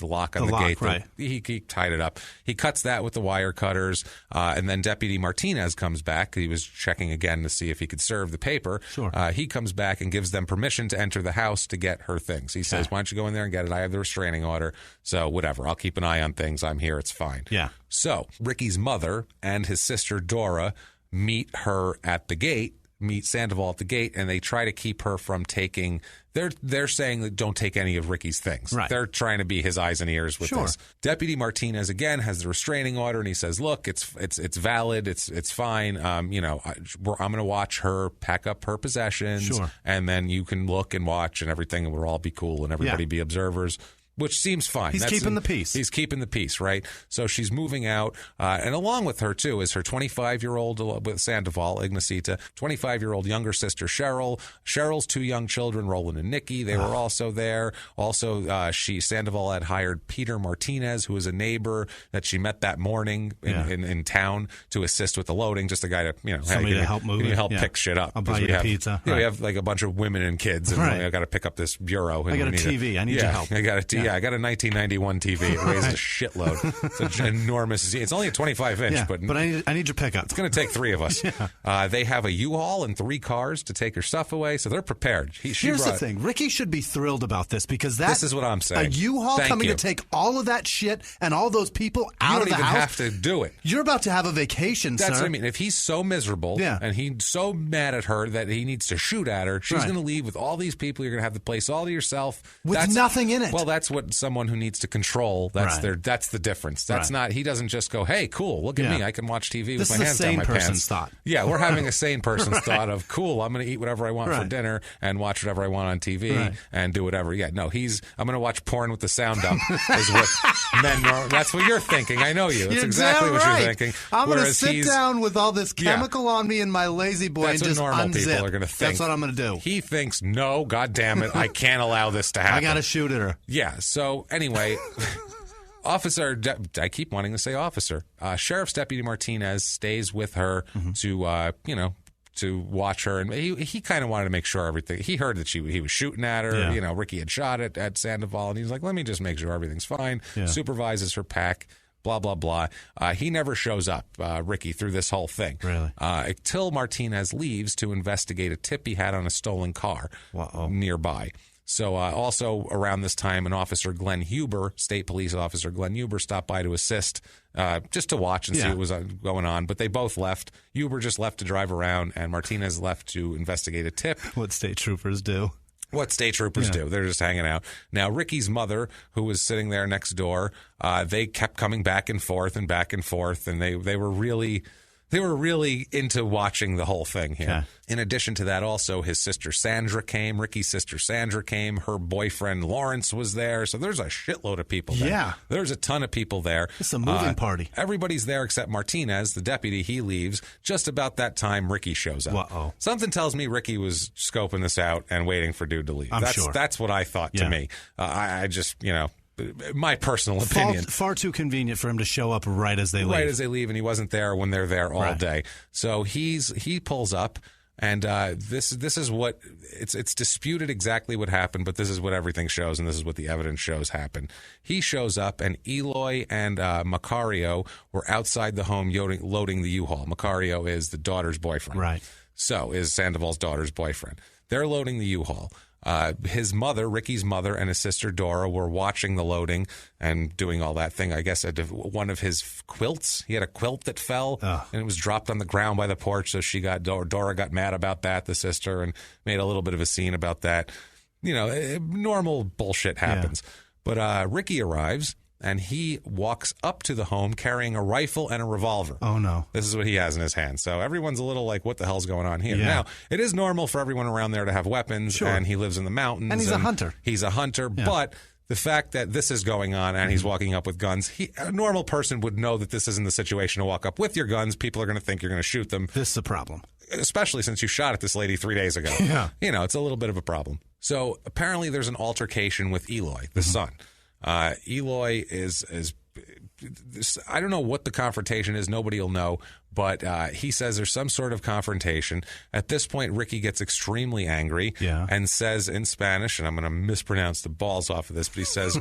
lock on the gate. Right. He tied it up. He cuts that with the wire cutters. And then Deputy Martinez comes back. He was checking again to see if he could serve the paper. Sure. He comes back and gives them permission to enter the house to get her things. He says, why don't you go in there and get it? I have the restraining order. So whatever. I'll keep an eye on things. I'm here. It's fine. Yeah. So Ricky's mother and his sister Dora meet her at the gate, meet Sandoval at the gate, and they try to keep her from taking. They're saying that don't take any of Ricky's things. Right. They're trying to be his eyes and ears with this. Deputy Martinez again has the restraining order, and he says, "Look, it's valid. It's fine. I'm going to watch her pack up her possessions, and then you can look and watch, and everything will all be cool, and everybody be observers." Which seems fine. He's keeping the peace. He's keeping the peace, right? So she's moving out. And along with her, too, is her 25-year-old with Sandoval, Ignacita, 25-year-old younger sister, Cheryl. Cheryl's 2 young children, Roland and Nikki. They were also there. Also, Sandoval had hired Peter Martinez, who was a neighbor that she met that morning in town to assist with the loading. Just a guy to, somebody to help move it. Help pick shit up. I'll buy you pizza. We have like a bunch of women and kids, and I got to pick up this bureau. I got a TV. I need your help. I got a TV. Yeah, I got a 1991 TV. It weighs a shitload. It's an enormous. It's only a 25-inch, but I need your pickup. It's going to take 3 of us. They have a U-Haul and 3 cars to take her stuff away, so they're prepared. Here's the thing: Ricky should be thrilled about this because this is what I'm saying. A U-Haul coming to take all of that shit and all those people out of the house. You don't even have to do it. You're about to have a vacation, That's sir. what I mean. If he's so miserable and he's so mad at her that he needs to shoot at her, she's going to leave with all these people. You're going to have the place all to yourself with nothing in it. Well, that's what someone who needs to control. That's the difference. That's not. He doesn't just go, "Hey, cool, look at me. I can watch TV with my hands down my pants." This is a sane person's thought. Yeah, we're having a sane person's thought of, "Cool, I'm going to eat whatever I want for dinner and watch whatever I want on TV and do whatever." Yeah, no, I'm going to watch porn with the sound up. Is what men are. That's what you're thinking. I know you. That's exactly what you're thinking. I'm going to sit down with all this chemical on me and my lazy boy and just normal unzip. People are going to think. That's what I'm going to do. He thinks, "No, God damn it, I can't allow this to happen. I got to shoot at her." Yeah. So anyway. I keep wanting to say officer. Sheriff's Deputy Martinez stays with her to watch her, and he kind of wanted to make sure everything. He heard that he was shooting at her. Yeah. Ricky had shot at Sandoval, and he was like, "Let me just make sure everything's fine." Yeah. Supervises her pack. Blah, blah, blah. He never shows up, Ricky, through this whole thing. Really? Till Martinez leaves to investigate a tip he had on a stolen car nearby. So also around this time, an officer, Glenn Huber, state police officer Glenn Huber, stopped by to assist, just to watch and see what was going on. But they both left. Huber just left to drive around, and Martinez left to investigate a tip. What state troopers do. What state troopers do. They're just hanging out. Now, Ricky's mother, who was sitting there next door, they kept coming back and forth, and they were really... They were really into watching the whole thing here. Okay. In addition to that, also, his sister Sandra came. Ricky's sister Sandra came. Her boyfriend Lawrence was there. So there's a shitload of people there. Yeah. There's a ton of people there. It's a moving party. Everybody's there except Martinez, the deputy. He leaves. Just about that time, Ricky shows up. Uh-oh. Something Something tells me Ricky was scoping this out and waiting for dude to leave. I'm sure. That's what I thought to me. I just, my personal opinion. Far too convenient for him to show up right as they leave. Right as they leave, and he wasn't there when they're there all day. So he pulls up, and this is what it's disputed exactly what happened, but this is what everything shows, and this is what the evidence shows happened. He shows up, and Eloy and Macario were outside the home loading the U-Haul. Macario is the daughter's boyfriend. Right. So is Sandoval's daughter's boyfriend. They're loading the U-Haul. His mother, Ricky's mother, and his sister Dora were watching the loading and doing all that thing. I guess one of his quilts, he had a quilt that fell and it was dropped on the ground by the porch. So Dora got mad about that, the sister, and made a little bit of a scene about that. Normal bullshit happens. But Ricky arrives. And he walks up to the home carrying a rifle and a revolver. Oh, no. This is what he has in his hand. So everyone's a little like, what the hell's going on here? Yeah. Now, it is normal for everyone around there to have weapons, and he lives in the mountains. And he's a hunter. He's a hunter, but the fact that this is going on and he's walking up with guns, a normal person would know that this isn't the situation to walk up with your guns. People are going to think you're going to shoot them. This is a problem. Especially since you shot at this lady 3 days ago. Yeah. It's a little bit of a problem. So apparently there's an altercation with Eloy, the son. Eloy is I don't know what the confrontation is. Nobody will know. But he says there's some sort of confrontation. At this point, Ricky gets extremely angry and says in Spanish, and I'm going to mispronounce the balls off of this, but he says,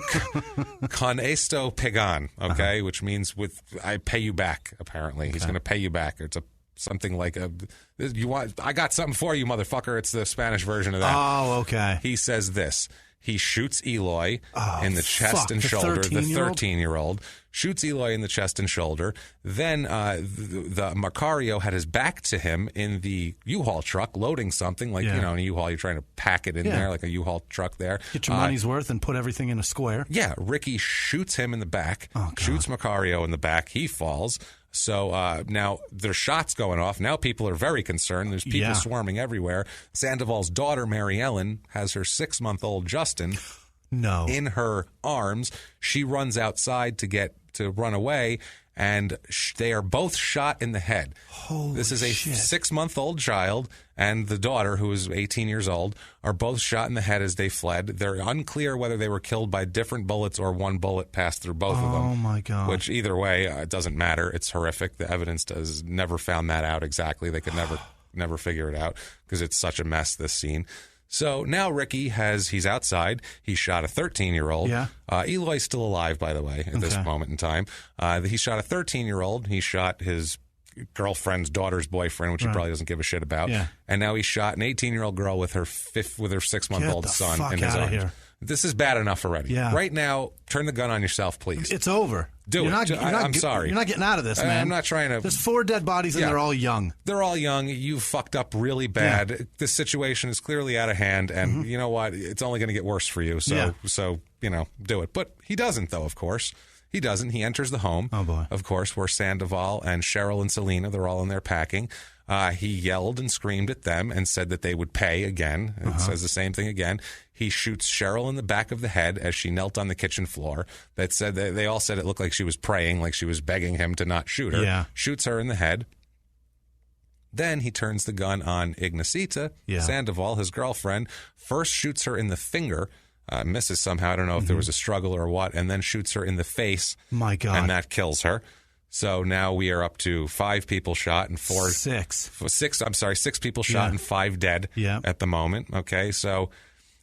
con esto pagan, okay, which means I pay you back, apparently. Okay. He's going to pay you back. It's something like I got something for you, motherfucker. It's the Spanish version of that. Oh, okay. He says this. He shoots Eloy in the chest and shoulder, the 13-year-old. Shoots Eloy in the chest and shoulder. Then the Macario had his back to him in the U-Haul truck loading something. Like, in a U-Haul, you're trying to pack it in there, like a U-Haul truck there. Get your money's worth and put everything in a square. Yeah, Ricky shoots him in the back, shoots Macario in the back. He falls. So now there's shots going off. Now people are very concerned. There's people swarming everywhere. Sandoval's daughter, Mary Ellen, has her 6-month-old Justin in her arms. She runs outside to run away, and they are both shot in the head. This is a 6-month-old child, and the daughter, who is 18 years old, are both shot in the head as they fled. They're unclear whether they were killed by different bullets or one bullet passed through both of them. Oh, my God. Which, either way, it doesn't matter. It's horrific. The evidence does never found that out exactly. They could never figure it out because it's such a mess, this scene. So now Ricky he's outside. He shot a 13-year-old. Yeah. Eloy's still alive, by the way, at this moment in time. He shot a 13-year-old. He shot his girlfriend's daughter's boyfriend, which he probably doesn't give a shit about. Yeah. And now he shot an 18-year-old girl with her 6-month-old son in his arms. Here. This is bad enough already. Yeah. Right now, turn the gun on yourself, please. It's over. I'm sorry. You're not getting out of this, man. I'm not trying to. There's 4 dead bodies, and they're all young. They're all young. You fucked up really bad. Yeah. This situation is clearly out of hand, and you know what? It's only going to get worse for you. So, do it. But he doesn't, though, of course. He doesn't. He enters the home, of course, where Sandoval and Cheryl and Selena, they're all in there packing. He yelled and screamed at them and said that they would pay again. It says the same thing again. He shoots Cheryl in the back of the head as she knelt on the kitchen floor. They all said it looked like she was praying, like she was begging him to not shoot her. Yeah. Shoots her in the head. Then he turns the gun on Ignacita, Sandoval, his girlfriend. First shoots her in the finger. Misses somehow. I don't know if there was a struggle or what. And then shoots her in the face. My God. And that kills her. So now we are up to 5 people shot and 6 people shot and 5 dead at the moment. Okay, so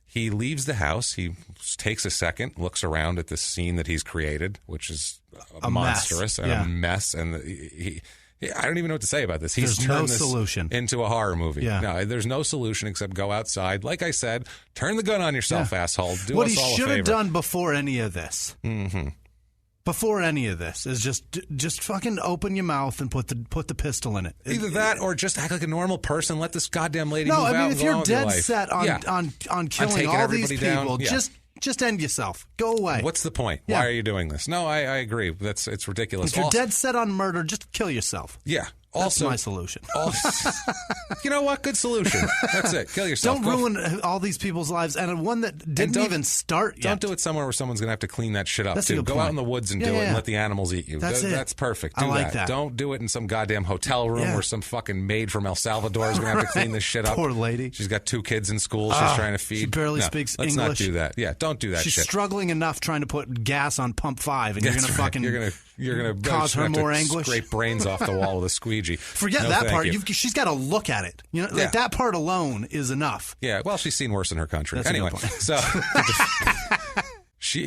he leaves the house. He takes a second, looks around at the scene that he's created, which is monstrous and a mess. And I don't even know what to say about this. He's turned this into a horror movie. Yeah. No, there's no solution except go outside. Like I said, turn the gun on yourself, asshole. Do what us all a favor. What he should have done before any of this. Before any of this is just fucking open your mouth and put the pistol in it. Either that or just act like a normal person. Let this goddamn lady move out. No, I mean, if you're dead set on killing all these down, people, just end yourself. Go away. What's the point? Why are you doing this? No, I agree. It's ridiculous. If you're dead set on murder, just kill yourself. Yeah. That's my solution. You know what? Good solution. That's it. Kill yourself. Don't ruin all these people's lives, and one that didn't even start yet. Don't do it somewhere where someone's going to have to clean that shit up, too. Go out in the woods and do it and let the animals eat you. That's perfect. Do that. Don't do it in some goddamn hotel room where some fucking maid from El Salvador is going to have to clean this shit up. Poor lady. She's got 2 kids in school she's trying to feed. She barely speaks English. Let's not do that. Yeah, don't do that shit. She's struggling enough trying to put gas on pump 5, and you're going to fucking... You're going to cause her more anguish. Scrape brains off the wall with a squeegee. Forget that part. She's got to look at it. You know, like that part alone is enough. Yeah. Well, she's seen worse in her country. That's anyway, so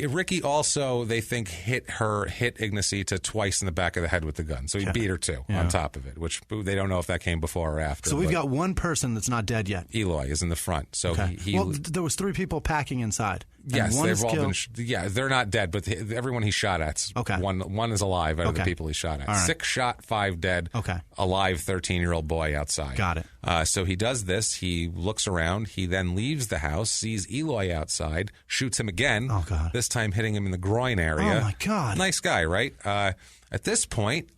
Ricky also, they think, hit Ignacita twice in the back of the head with the gun. So he beat her too on top of it, which they don't know if that came before or after. So we've got one person that's not dead yet. Eloy is in the front. So there was 3 people packing inside. Yes, they've all been. They're not dead, but everyone he shot at's one is alive out of the people he shot at. Right. 6 shot, 5 dead. Okay, alive 13-year-old boy outside. Got it. So he does this. He looks around. He then leaves the house, sees Eloy outside, shoots him again. Oh God! This time hitting him in the groin area. Oh my God! Nice guy, right? At this point,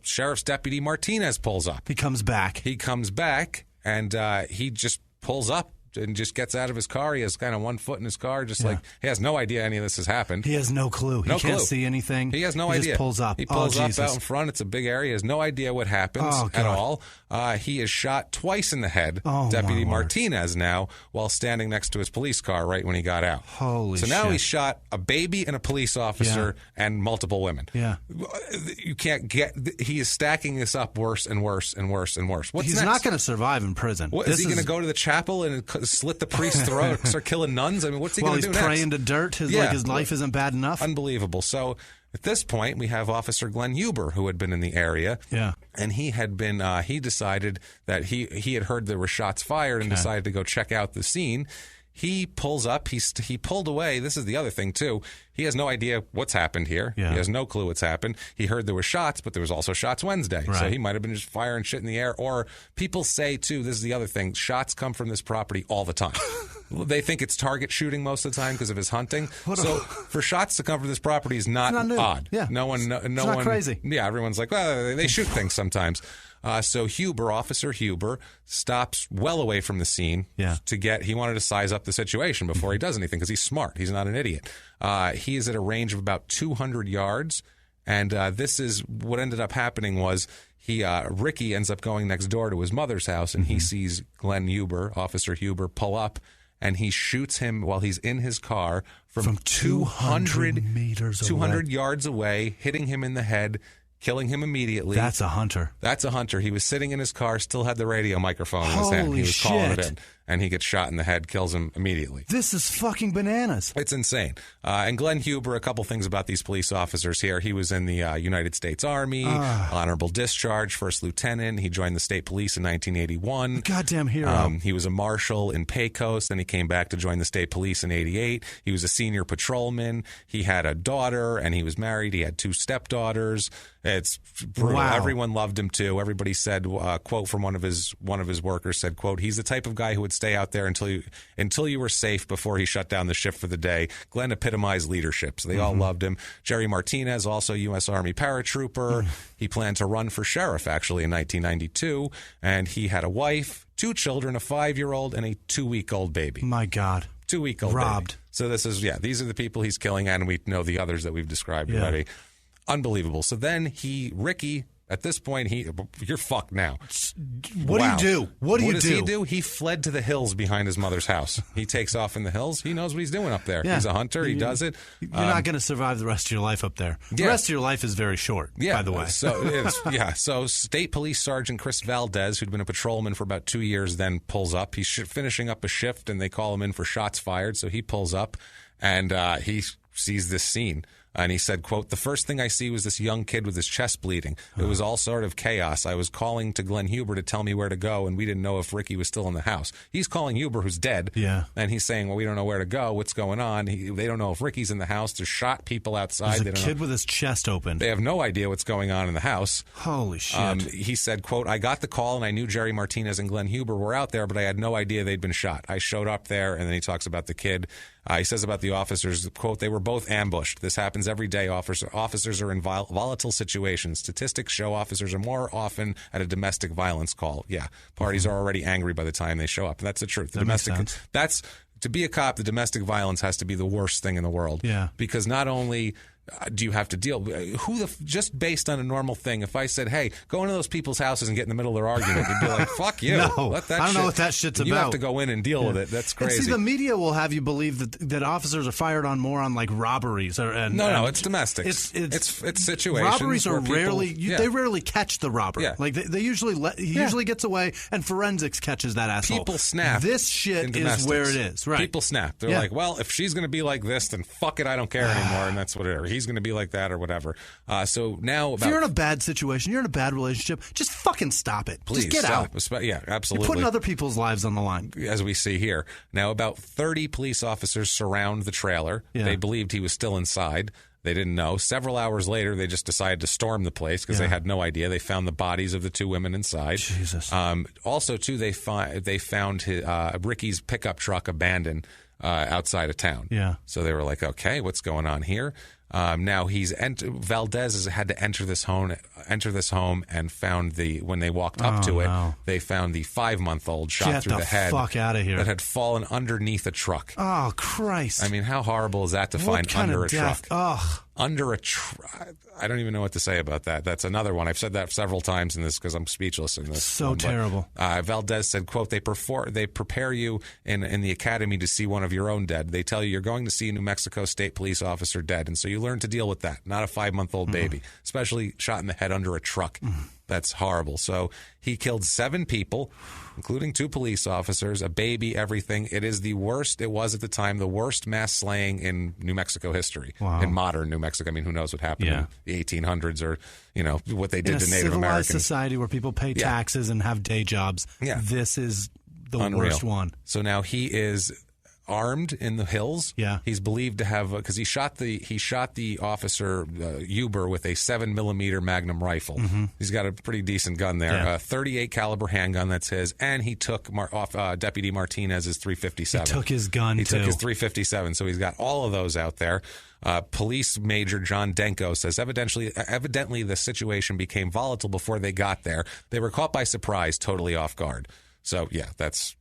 Sheriff's Deputy Martinez pulls up. He comes back, and he just pulls up and just gets out of his car. He has kind of one foot in his car, just like he has no idea any of this has happened. He has no clue. He can't see anything. He has no idea. He just pulls up. He pulls up out in front. It's a big area. He has no idea what happens at all. He is shot twice in the head, Deputy Martinez now, while standing next to his police car right when he got out. Holy shit. So now he's shot a baby and a police officer and multiple women. Yeah. You can't get... He is stacking this up worse and worse and worse and worse. What's He's next? not going to survive in prison. Is he going to go to the chapel and slit the priest's throat, start killing nuns? I mean, what's he going to do next? While he's praying to dirt? His life isn't bad enough? Unbelievable. So at this point, we have Officer Glenn Huber, who had been in the area. Yeah. And he had been, he decided that he had heard there were shots fired and decided to go check out the scene. He pulls up. He pulled away. This is the other thing, too. He has no idea what's happened here. Yeah. He has no clue what's happened. He heard there were shots, but there was also shots Wednesday. Right. So he might have been just firing shit in the air. Or people say, too, this is the other thing, shots come from this property all the time. They think it's target shooting most of the time because of his hunting. So for shots to come from this property is not odd. Yeah. No one. Not crazy. Yeah, everyone's like, well, they shoot things sometimes. So Officer Huber, stops well away from the scene he wanted to size up the situation before he does anything because he's smart. He's not an idiot. He is at a range of about 200 yards. And this is what ended up happening was Ricky ends up going next door to his mother's house and he sees Officer Huber, pull up. And he shoots him while he's in his car from 200 meters 200 yards away, hitting him in the head, killing him immediately. That's a hunter. He was sitting in his car, still had the radio microphone in his hand. He was calling it in. And he gets shot in the head, kills him immediately. This is fucking bananas. It's insane. And Glenn Huber, a couple things about these police officers here. He was in the United States Army, honorable discharge, first lieutenant. He joined the state police in 1981. Goddamn hero. He was a marshal in Pecos. Then he came back to join the state police in 88. He was a senior patrolman. He had a daughter, and he was married. He had 2 stepdaughters. It's brutal. Wow. Everyone loved him, too. Everybody said, quote from one of his workers said, quote, he's the type of guy who would stay out there until you were safe before he shut down the shift for the day. Glenn epitomized leadership, so they all loved him. Jerry Martinez, also U.S. Army paratrooper. He planned to run for sheriff, actually, in 1992, and he had a wife, 2 children, a 5-year-old and a 2-week-old baby. My God. 2-week-old robbed. Baby. So this is, these are the people he's killing, and we know the others that we've described already. Unbelievable. So then Ricky... At this point, you're fucked now. What do you do? What does he do? He fled to the hills behind his mother's house. He takes off in the hills. He knows what he's doing up there. Yeah. He's a hunter. He does it. You're not going to survive the rest of your life up there. The rest of your life is very short, by the way. So State Police Sergeant Chris Valdez, who'd been a patrolman for about 2 years, then pulls up. He's finishing up a shift, and they call him in for shots fired. So he pulls up, and he sees this scene. And he said, quote, the first thing I see was this young kid with his chest bleeding. It was all sort of chaos. I was calling to Glenn Huber to tell me where to go, and we didn't know if Ricky was still in the house. He's calling Huber, who's dead. Yeah. And he's saying, well, we don't know where to go. What's going on? They don't know if Ricky's in the house. There's shot people outside. There's a kid with his chest open. They have no idea what's going on in the house. Holy shit. He said, quote, I got the call, and I knew Jerry Martinez and Glenn Huber were out there, but I had no idea they'd been shot. I showed up there, and then he talks about the kid. He says about the officers, quote, they were both ambushed. This happens every day. Officers are in volatile situations. Statistics show officers are more often at a domestic violence call. Yeah, parties are already angry by the time they show up. And that's the truth. To be a cop, the domestic violence has to be the worst thing in the world. Yeah. Because not only do you have to deal just based on a normal thing, if I said, hey, go into those people's houses and get in the middle of their argument, you'd be like, fuck you. No, I don't know what that shit's about. You have to go in and deal with it. That's crazy. And see, the media will have you believe that officers are fired on more on like robberies No, it's domestic. It's situations. Robberies are they rarely catch the robber. Yeah. Like they usually he usually gets away, and forensics catches that asshole. People snap. This shit is where it is. Right. People snap. They're like, well, if she's going to be like this, then fuck it, I don't care anymore, and that's what it is. He's going to be like that or whatever. So now, if you're in a bad situation, you're in a bad relationship, just fucking stop it. Please just get stop. out. Yeah, absolutely. You're putting other people's lives on the line. As we see here. Now, about 30 police officers surround the trailer. Yeah. They believed he was still inside. They didn't know. Several hours later, they just decided to storm the place because they had no idea. They found the bodies of the 2 women inside. Jesus. Also, too, they found Ricky's pickup truck abandoned outside of town. Yeah. So they were like, okay, what's going on here? Now Valdez had to enter this home and found when they walked up to it, they found the 5-month-old shot through the head. Fuck out of here. That had fallen underneath a truck. Oh, Christ. I mean, how horrible is that to find under a truck? Ugh. Under a truck. I don't even know what to say about that. That's another one. I've said that several times in this because I'm speechless in this. So terrible. Valdez said, quote, they prepare you in the academy to see one of your own dead. They tell you you're going to see a New Mexico State police officer dead. And so you learn to deal with that. Not a 5-month-old baby, especially shot in the head under a truck. That's horrible. So he killed 7 people, including 2 police officers, a baby, everything. It is the worst. It was at the time the worst mass slaying in New Mexico history, in modern New Mexico. I mean, who knows what happened in the 1800s or, what they did to Native Americans. In a civilized society where people pay taxes and have day jobs, this is the worst one. So now he is armed in the hills. Yeah. He's believed to have because he shot the officer Huber with a 7mm Magnum rifle. Mm-hmm. He's got a pretty decent gun there. Yeah. A 38 caliber handgun that's his, and he took off Deputy Martinez's 357. He took his gun He too. took his 357, so he's got all of those out there. Police Major John Denko says evidently the situation became volatile before they got there. They were caught by surprise, totally off guard. So, yeah, that's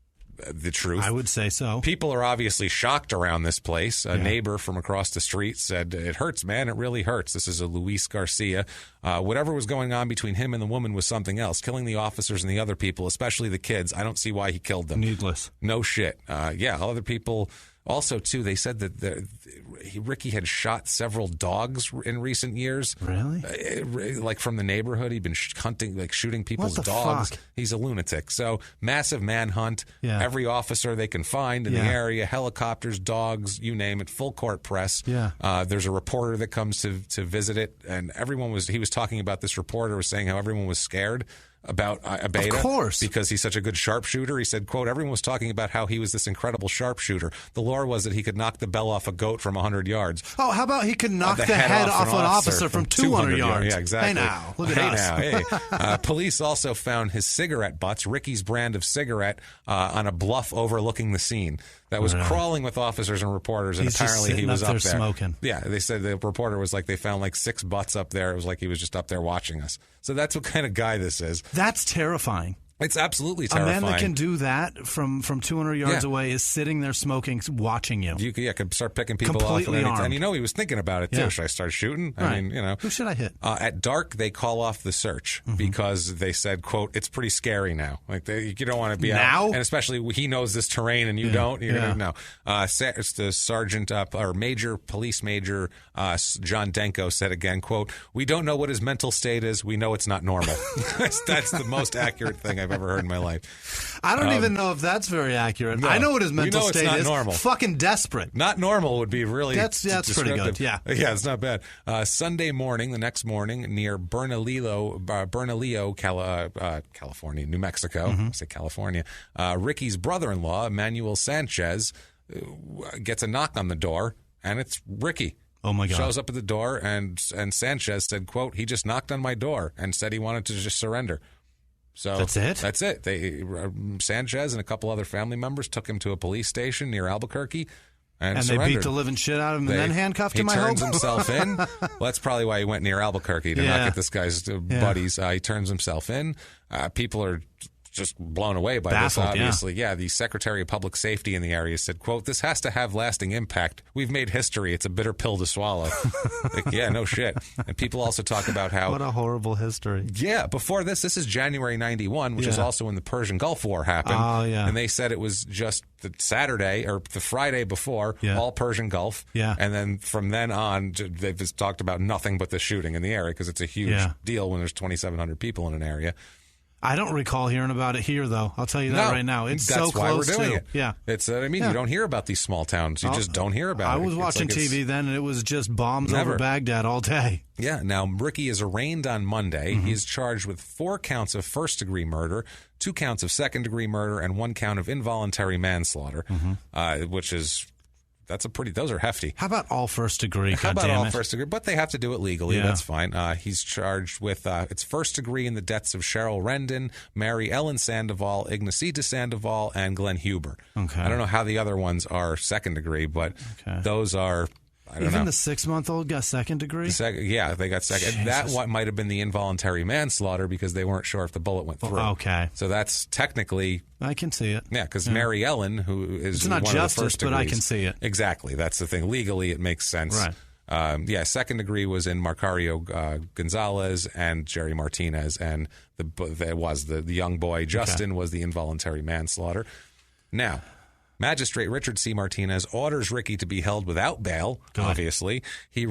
the truth. I would say so. People are obviously shocked around this place. A neighbor from across the street said, "It hurts, man. It really hurts." This is a Luis Garcia. Whatever was going on between him and the woman was something else. Killing the officers and the other people, especially the kids, I don't see why he killed them. Needless. No shit. Other people... Also, too, they said that Ricky had shot several dogs in recent years. Really? Like from the neighborhood. He'd been shooting people's dogs. Fuck? He's a lunatic. So, massive manhunt. Yeah. Every officer they can find in the area. Helicopters, dogs, you name it. Full court press. Yeah. There's a reporter that comes to visit it. And he was talking about this reporter was saying how everyone was scared about Abeda. Of course. Because he's such a good sharpshooter. He said, quote, everyone was talking about how he was this incredible sharpshooter. The lore was that he could knock the bell off a goat from 100 yards. Oh, how about he could knock the head off an officer from 200 yards? Yeah, exactly. Hey now, look at us. Hey. Police also found his cigarette butts, Ricky's brand of cigarette, on a bluff overlooking the scene. That was crawling with officers and reporters, and apparently he was up there smoking. Yeah, they said the reporter was like, they found like 6 butts up there. It was like he was just up there watching us. So that's what kind of guy this is. That's terrifying. It's absolutely terrifying. A man that can do that from 200 yards away is sitting there smoking, watching you. You could start picking people completely off. armed. And he was thinking about it, too. Should I start shooting? Right. I mean, Who should I hit? At dark, they call off the search because they said, quote, it's pretty scary now. Like, you don't want to be now? out. And especially he knows this terrain and you don't. You're going to know. It's the sergeant, or police major, John Denko said again, quote, we don't know what his mental state is. We know it's not normal. That's the most accurate thing I've ever heard in my life. I don't even know if that's very accurate. No, I know what his mental state is. Normal. Fucking desperate. Not normal would be really That's pretty good. Yeah, it's not bad. Sunday morning, the next morning, near Bernalillo, California, New Mexico. I say California. Ricky's brother-in-law, Manuel Sanchez, gets a knock on the door, and it's Ricky. Oh, my God. Shows up at the door, and Sanchez said, quote, he just knocked on my door and said he wanted to just surrender. So that's it? That's it. Sanchez and a couple other family members took him to a police station near Albuquerque and they beat the living shit out of him and then handcuffed him, I hope? He turns himself in. Well, that's probably why he went near Albuquerque, to not get this guy's buddies. He turns himself in. People are just blown away by Baffled, this, obviously. Yeah, the Secretary of Public Safety in the area said, quote, this has to have lasting impact. We've made history. It's a bitter pill to swallow. No shit. And people also talk about how... What a horrible history. Yeah, before this is January 91, which is also when the Persian Gulf War happened. Oh, yeah. And they said it was just the Saturday or the Friday before, all Persian Gulf. Yeah. And then from then on, they've just talked about nothing but the shooting in the area because it's a huge deal when there's 2,700 people in an area. I don't recall hearing about it here, though. I'll tell you that right now. It's that's so close why we're doing it. Yeah. It's, you don't hear about these small towns. You just don't hear about it. I was watching TV then, and it was just bombs over Baghdad all day. Yeah. Now, Ricky is arraigned on Monday. He is charged with 4 counts of first-degree murder, 2 counts of second-degree murder, and 1 count of involuntary manslaughter, which is... those are hefty. How about all first degree? How about all first degree? But they have to do it legally. Yeah. That's fine. He's charged with it's first degree in the deaths of Cheryl Rendon, Mary Ellen Sandoval, Ignacita Sandoval, and Glenn Huber. Okay. I don't know how the other ones are second degree, but those are. I don't know. Even the 6-month-old got second degree? They got second. Jesus. That one might have been the involuntary manslaughter because they weren't sure if the bullet went through. Okay. So that's technically... I can see it. Yeah, because Mary Ellen, who is it's not one justice, of the first degrees, but I can see it. Exactly. That's the thing. Legally, it makes sense. Right. Second degree was in Marcario Gonzalez and Jerry Martinez, and the young boy, Justin, was the involuntary manslaughter. Now... Magistrate Richard C. Martinez orders Ricky to be held without bail. Good. Obviously, he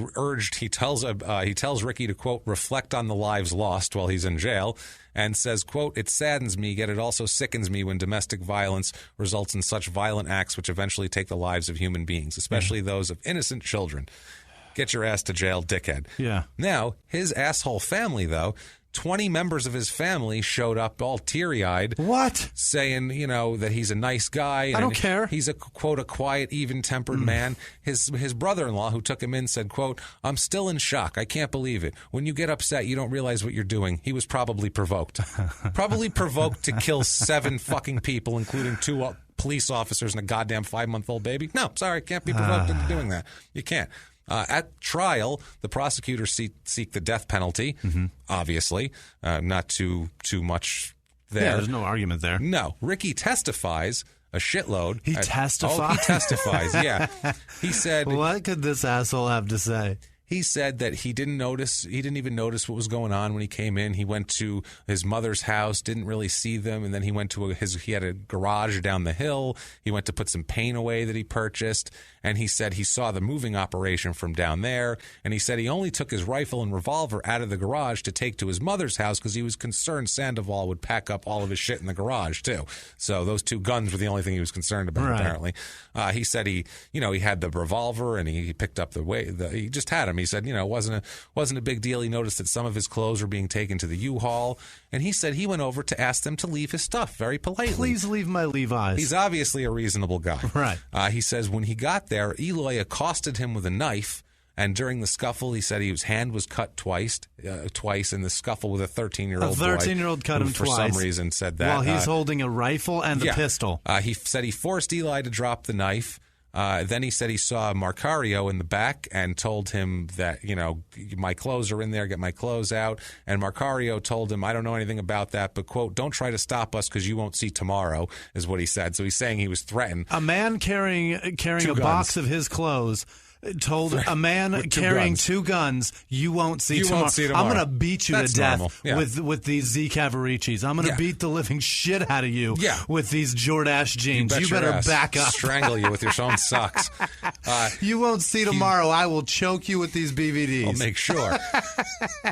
tells Ricky to, quote, reflect on the lives lost while he's in jail, and says, quote, it saddens me, yet it also sickens me when domestic violence results in such violent acts which eventually take the lives of human beings, especially those of innocent children. Get your ass to jail, dickhead. Yeah. Now, his asshole family, though, 20 members of his family showed up all teary-eyed. What? Saying, that he's a nice guy. I don't care. He's a, quote, a quiet, even-tempered man. His brother-in-law, who took him in, said, quote, I'm still in shock. I can't believe it. When you get upset, you don't realize what you're doing. He was probably provoked. Probably provoked to kill 7 fucking people, including 2 police officers and a goddamn 5-month-old baby. No, sorry, can't be provoked into doing that. You can't. At trial, the prosecutors seek the death penalty, obviously. Not too much there. Yeah, there's no argument there. No. Ricky testifies a shitload. He testifies? Oh, he testifies, yeah. He said... What could this asshole have to say? He said that he didn't even notice what was going on when he came in. He went to his mother's house, didn't really see them, and then he went to he had a garage down the hill. He went to put some paint away that he purchased, and he said he saw the moving operation from down there, and he said he only took his rifle and revolver out of the garage to take to his mother's house because he was concerned Sandoval would pack up all of his shit in the garage, too. So those 2 guns were the only thing he was concerned about, apparently. He said he had the revolver, and he picked up he just had him. He said, it wasn't a big deal. He noticed that some of his clothes were being taken to the U-Haul, and he said he went over to ask them to leave his stuff very politely. Please leave my Levi's. He's obviously a reasonable guy. Right. He says when he got there, Eloy accosted him with a knife, and during the scuffle, he said his hand was cut twice in the scuffle with a 13-year-old boy. A 13-year-old cut him for twice. For some reason said that. While he's holding a rifle and a pistol. He said he forced Eli to drop the knife. Then he said he saw Marcario in the back and told him that, my clothes are in there, get my clothes out. And Marcario told him, I don't know anything about that, but, quote, don't try to stop us because you won't see tomorrow, is what he said. So he's saying he was threatened. A man carrying a box of his clothes told a man carrying 2 guns, you won't see tomorrow. I'm going to beat you to death with these Z Cavaricis. I'm going to beat the living shit out of you with these Jordache jeans. You better back up. Strangle you with your own socks. You won't see tomorrow. I will choke you with these BVDs. I'll make sure.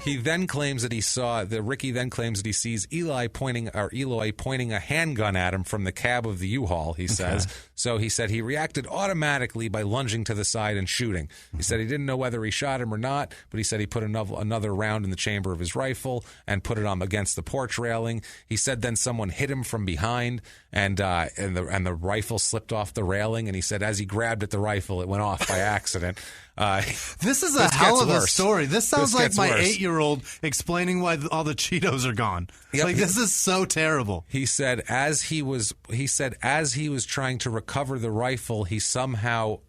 He then claims that Ricky then claims that he sees Eloy pointing a handgun at him from the cab of the U-Haul, he says. Okay. So he said he reacted automatically by lunging to the side and shooting. He said he didn't know whether he shot him or not, but he said he put another round in the chamber of his rifle and put it on against the porch railing. He said then someone hit him from behind and the rifle slipped off the railing, and he said as he grabbed at the rifle, it went off by accident. This is a hell of a story. This sounds like my 8-year-old explaining why all the Cheetos are gone. Yep. Like, this is so terrible. He said as he was trying to recover the rifle, he somehow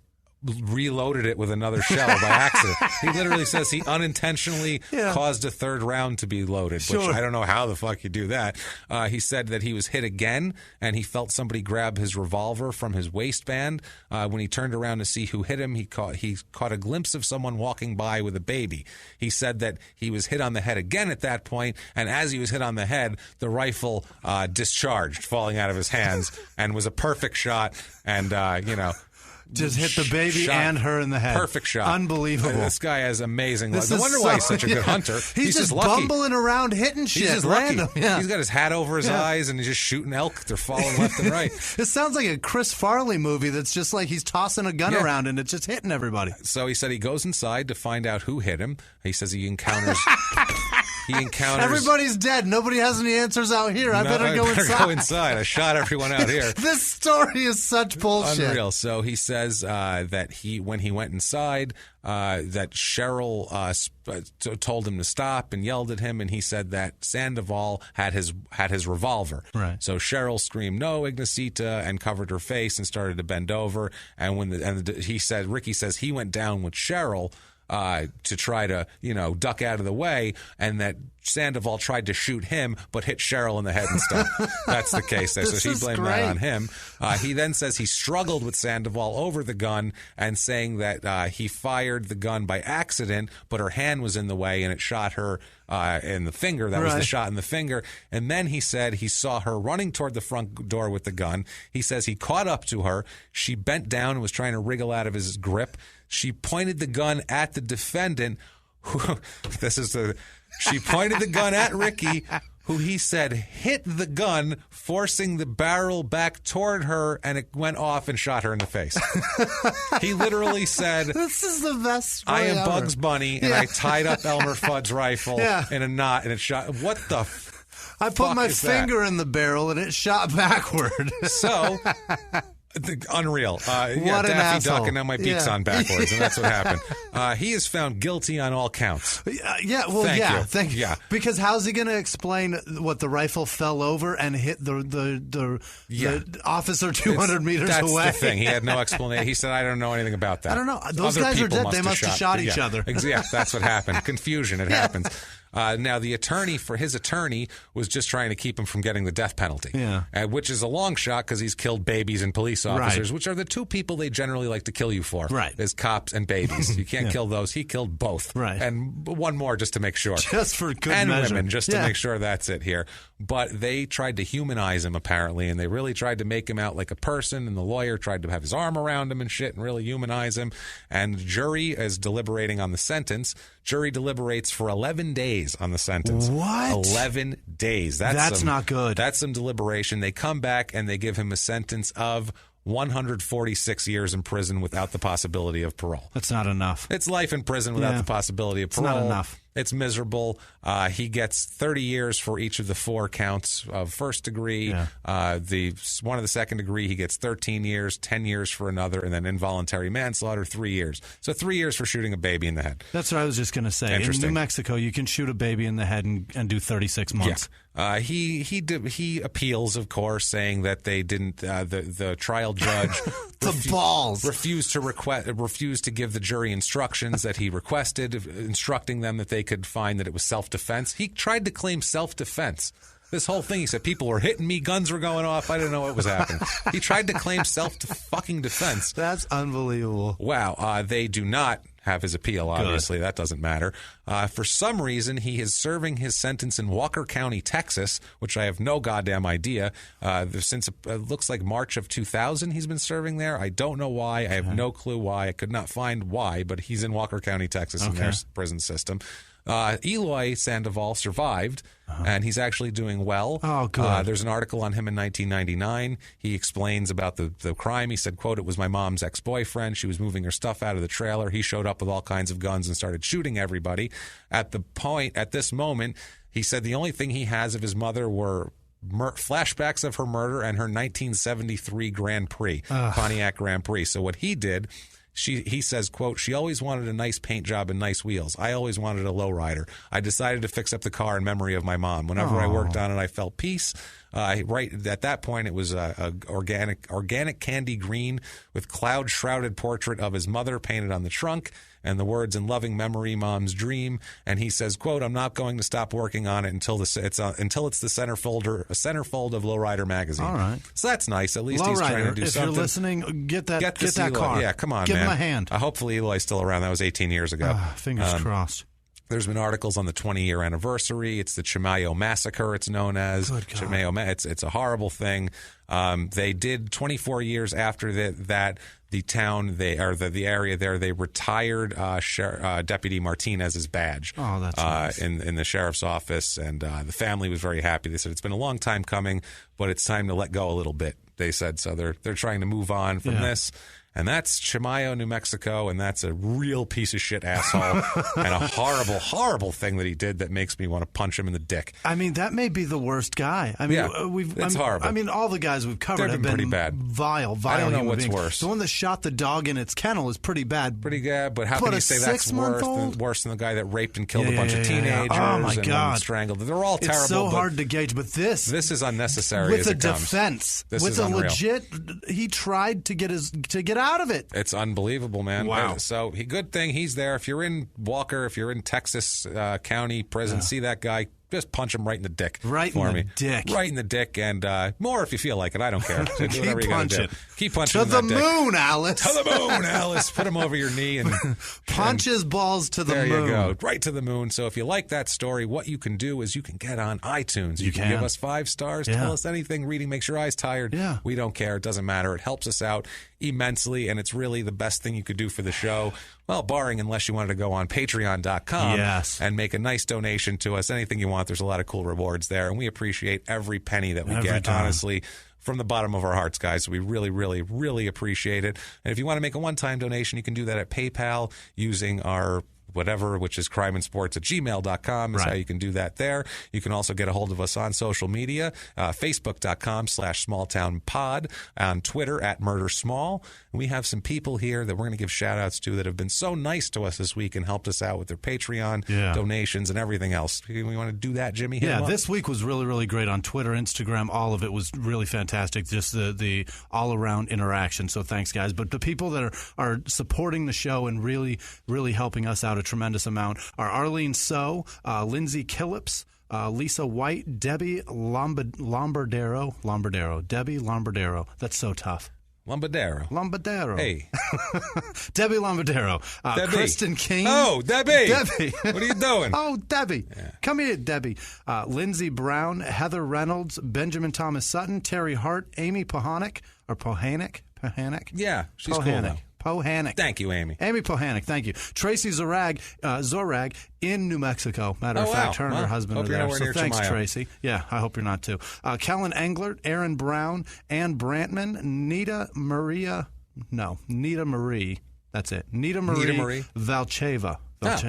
reloaded it with another shell by accident. He literally says he unintentionally caused a 3rd round to be loaded, which I don't know how the fuck you do that. He said that he was hit again, and he felt somebody grab his revolver from his waistband. When he turned around to see who hit him, he caught a glimpse of someone walking by with a baby. He said that he was hit on the head again at that point, and as he was hit on the head, the rifle discharged, falling out of his hands, and was a perfect shot, and, just hit the baby and her in the head. Perfect shot. Unbelievable. This guy has amazing luck. No wonder why he's such a good hunter. He's just lucky. Bumbling around hitting shit. He's just random. He's got his hat over his eyes and he's just shooting elk. They're falling left and right. This sounds like a Chris Farley movie that's just like he's tossing a gun around and it's just hitting everybody. So he said he goes inside to find out who hit him. He says he encounters... Everybody's dead. Nobody has any answers out here. I better go inside. I shot everyone out here. This story is such bullshit. Unreal. So he says that when he went inside, that Cheryl told him to stop and yelled at him, and he said that Sandoval had his revolver. Right. So Cheryl screamed "No, Ignacia," and covered her face and started to bend over. And Ricky says he went down with Cheryl to try to, duck out of the way, and that Sandoval tried to shoot him, but hit Cheryl in the head instead. That's the case there. So he blamed that on him. He then says he struggled with Sandoval over the gun and saying that he fired the gun by accident, but her hand was in the way and it shot her in the finger. That was the shot in the finger. And then he said he saw her running toward the front door with the gun. He says he caught up to her. She bent down and was trying to wriggle out of his grip. She pointed the gun at the defendant. She pointed the gun at Ricky, who he said hit the gun, forcing the barrel back toward her, and it went off and shot her in the face. He literally said, "This is the best I am ever. Bugs Bunny, and I tied up Elmer Fudd's rifle in a knot, and it shot." What the I put my finger in the barrel, and it shot backward. So... Unreal. What an Daffy asshole. Duck, and now my beak's on backwards, and that's what happened. He is found guilty on all counts. Thank you. Because how's he going to explain what the rifle fell over and hit the officer 200 meters away? That's the thing. He had no explanation. He said, I don't know anything about that. I don't know. Those guys are dead. They must have shot each other. Yeah, that's what happened. Confusion. It happens. Now, the attorney was just trying to keep him from getting the death penalty, which is a long shot because he's killed babies and police officers, which are the two people they generally like to kill you for, is cops and babies. You can't kill those. He killed both, and one more just to make sure. Just for good and measure. women, just to make sure that's it here. But they tried to humanize him, apparently, and they really tried to make him out like a person, and the lawyer tried to have his arm around him and shit and really humanize him. And the jury is deliberating on the sentence. Jury deliberates for 11 days on the sentence. What? 11 days. That's not good. That's some deliberation. They come back and they give him a sentence of 146 years in prison without the possibility of parole. That's not enough. It's life in prison without the possibility of parole. It's not enough. It's miserable. He gets 30 years for each of the 4 counts of first degree. The one of the second degree, he gets 13 years, 10 years for another, and then involuntary manslaughter, 3 years. So 3 years for shooting a baby in the head. That's what I was just going to say. In New Mexico, you can shoot a baby in the head and do 36 months. Yeah. He appeals, of course, saying that they didn't. The trial judge refused to give the jury instructions that he requested, instructing them that they could find that it was self-defense. He tried to claim self-defense. This whole thing, he said, people were hitting me, guns were going off, I didn't know what was happening. He tried to claim self-fucking-defense. That's unbelievable. Wow. They do not have his appeal, obviously. Good. That doesn't matter. For some reason, he is serving his sentence in Walker County, Texas, which I have no goddamn idea. Since it looks like March of 2000 he's been serving there. I don't know why. I have no clue why. I could not find why, but he's in Walker County, Texas in their prison system. Eloy Sandoval survived, and he's actually doing well. Oh, good. There's an article on him in 1999. He explains about the crime. He said, quote, "It was my mom's ex-boyfriend. She was moving her stuff out of the trailer. He showed up with all kinds of guns and started shooting everybody. At this moment, he said the only thing he has of his mother were flashbacks of her murder and her 1973 Grand Prix, Pontiac Grand Prix. So what he did... He says, quote, "She always wanted a nice paint job and nice wheels. I always wanted a lowrider. I decided to fix up the car in memory of my mom. Whenever I worked on it, I felt peace." Right at that point, it was a organic candy green with cloud-shrouded portrait of his mother painted on the trunk and the words "in loving memory, mom's dream." And he says, quote, "I'm not going to stop working on it until it's the centerfold of Lowrider magazine." All right. So that's nice. At least Lowrider, he's trying to do something. If you're listening, get that car. Yeah, come on, Give man. him a hand. Hopefully Eloy's still around. That was 18 years ago. Fingers crossed. There's been articles on the 20-year anniversary. It's the Chimayo Massacre, it's known as. Good God. Chimayo, it's a horrible thing. They did 24 years after that. The town, the area there, they retired Deputy Martinez's badge. Oh, that's nice. in the sheriff's office, and the family was very happy. They said it's been a long time coming, but it's time to let go a little bit. They said so. They're trying to move on from this. And that's Chimayo, New Mexico, and that's a real piece of shit asshole and a horrible, horrible thing that he did that makes me want to punch him in the dick. I mean, that may be the worst guy. I mean, it's horrible. I mean, all the guys we've covered have been pretty bad. Vile I don't know human what's beings. worse. The one that shot the dog in its kennel is pretty bad. Pretty good, but how can you say that's worse than the guy that raped and killed a bunch of teenagers Oh, my God. and strangled? They're all terrible. It's so hard to gauge, but this is unnecessary with as a it comes. defense. This with is a unreal. legit, he tried to get out of it. It's unbelievable, man. Wow. So good thing he's there. If you're in Walker, if you're in Texas County Prison, see that guy, just punch him right in the dick. Right in the dick. Right in the dick, and more if you feel like it. I don't care. So do whatever you gotta do. Keep punching to the that dick. moon, Alice. To the moon, Alice. Put him over your knee and punch his balls to the moon. There you go. Right to the moon. So if you like that story, what you can do is you can get on iTunes. You can give us 5 stars. Tell us anything. Reading makes your eyes tired. Yeah. We don't care. It doesn't matter. It helps us out immensely, and it's really the best thing you could do for the show. Well, barring unless you wanted to go on patreon.com and make a nice donation to us. Anything you want. There's a lot of cool rewards there, and we appreciate every penny that we get, honestly. From the bottom of our hearts, guys. We really, really, really appreciate it. And if you want to make a one-time donation, you can do that at PayPal using our whatever, which is crimeinsports@gmail.com is how you can do that there. You can also get a hold of us on social media, facebook.com/smalltownpod, on Twitter @murdersmall. And we have some people here that we're going to give shout-outs to that have been so nice to us this week and helped us out with their Patreon donations and everything else. We want to do that, Jimmy? Yeah, this week was really, really great on Twitter, Instagram. All of it was really fantastic, just the all-around interaction. So thanks, guys. But the people that are supporting the show and really, really helping us out a tremendous amount are Arlene So, Lindsay Killips, Lisa White, Debbie Lombardero. Debbie Lombardero. That's so tough. Lombardero. Hey. Debbie Lombardero. Debbie. Kristen King. Oh, Debbie. What are you doing? Oh, Debbie. Yeah. Come here, Debbie. Lindsey Brown, Heather Reynolds, Benjamin Thomas Sutton, Terry Hart, Amy Pohanic. Yeah, she's cool though. Pohanic. Thank you, Amy. Amy Pohanic, thank you. Tracy Zorag in New Mexico. Matter of fact, her and her husband are there. So thanks, Chimayo. Tracy. Yeah, I hope you're not too. Kellen Englert, Aaron Brown, Ann Brantman, Nita Marie. That's it. Nita Marie Valcheva. Nice.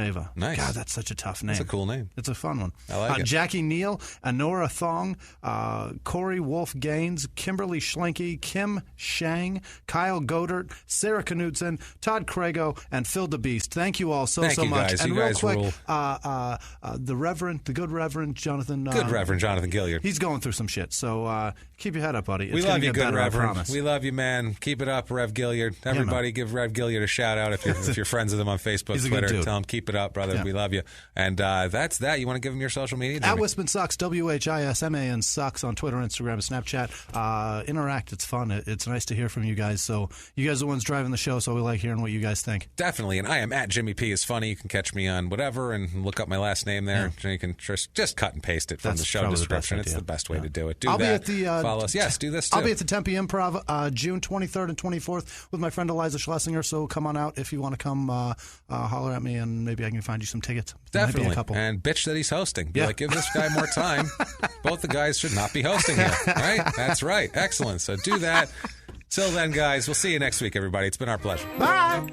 God, that's such a tough name. That's a cool name. It's a fun one. I like it. Jackie Neal, Anora Thong, Corey Wolf Gaines, Kimberly Schlenke, Kim Shang, Kyle Godert, Sarah Knudsen, Todd Crago, and Phil DeBeast. Thank you all so much. Guys. And you real guys quick, rule. the good Reverend Jonathan. Reverend Jonathan Gilliard. He's going through some shit. So keep your head up, buddy. We love you, good Reverend. We love you, man. Keep it up, Rev Gilliard. Everybody give Rev Gilliard a shout out if you're friends with him on Facebook, Twitter. Tell him keep it up, brother. Yeah. We love you. And that's that. You want to give him your social media? At Whisman Sucks, WHISMAN Sucks on Twitter, Instagram, and Snapchat. Interact. It's fun. It's nice to hear from you guys. So you guys are the ones driving the show, so we like hearing what you guys think. Definitely. And I am at Jimmy P is funny. You can catch me on whatever and look up my last name there. Yeah. You can just cut and paste it from the show description. It's the best way to do it. Follow us. Yes, do this too. I'll be at the Tempe Improv June 23rd and 24th with my friend Eliza Schlesinger. So come on out if you want to come holler at me, and maybe I can find you some tickets. Definitely. Maybe a couple. And bitch that he's hosting. Be like, give this guy more time. Both the guys should not be hosting here. Right? That's right. Excellent. So do that. Till then, guys, we'll see you next week, everybody. It's been our pleasure. Bye.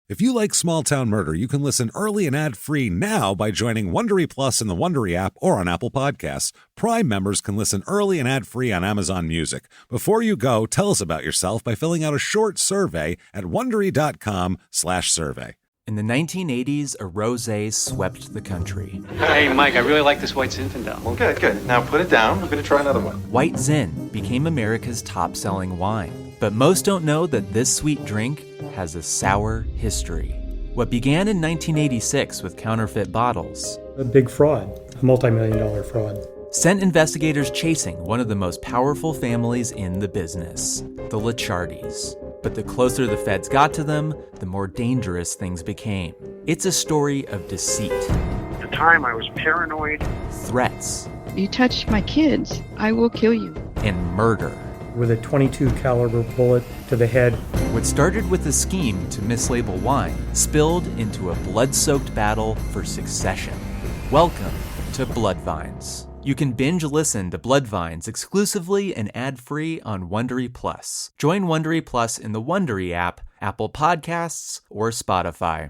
If you like Small Town Murder, you can listen early and ad-free now by joining Wondery Plus in the Wondery app or on Apple Podcasts. Prime members can listen early and ad-free on Amazon Music. Before you go, tell us about yourself by filling out a short survey at Wondery.com/survey. In the 1980s, a rosé swept the country. Hey, Mike, I really like this White Zinfandel. Well, good. Now put it down. We're going to try another one. White Zin became America's top-selling wine. But most don't know that this sweet drink has a sour history. What began in 1986 with counterfeit bottles, a big fraud, a multi-million-dollar fraud, sent investigators chasing one of the most powerful families in the business, the Licciardis. But the closer the feds got to them, the more dangerous things became. It's a story of deceit. At the time, I was paranoid. Threats. You touch my kids, I will kill you. And murder. With a .22 caliber bullet to the head. What started with a scheme to mislabel wine spilled into a blood-soaked battle for succession. Welcome to Bloodvines. You can binge listen to Bloodvines exclusively and ad-free on Wondery Plus. Join Wondery Plus in the Wondery app, Apple Podcasts, or Spotify.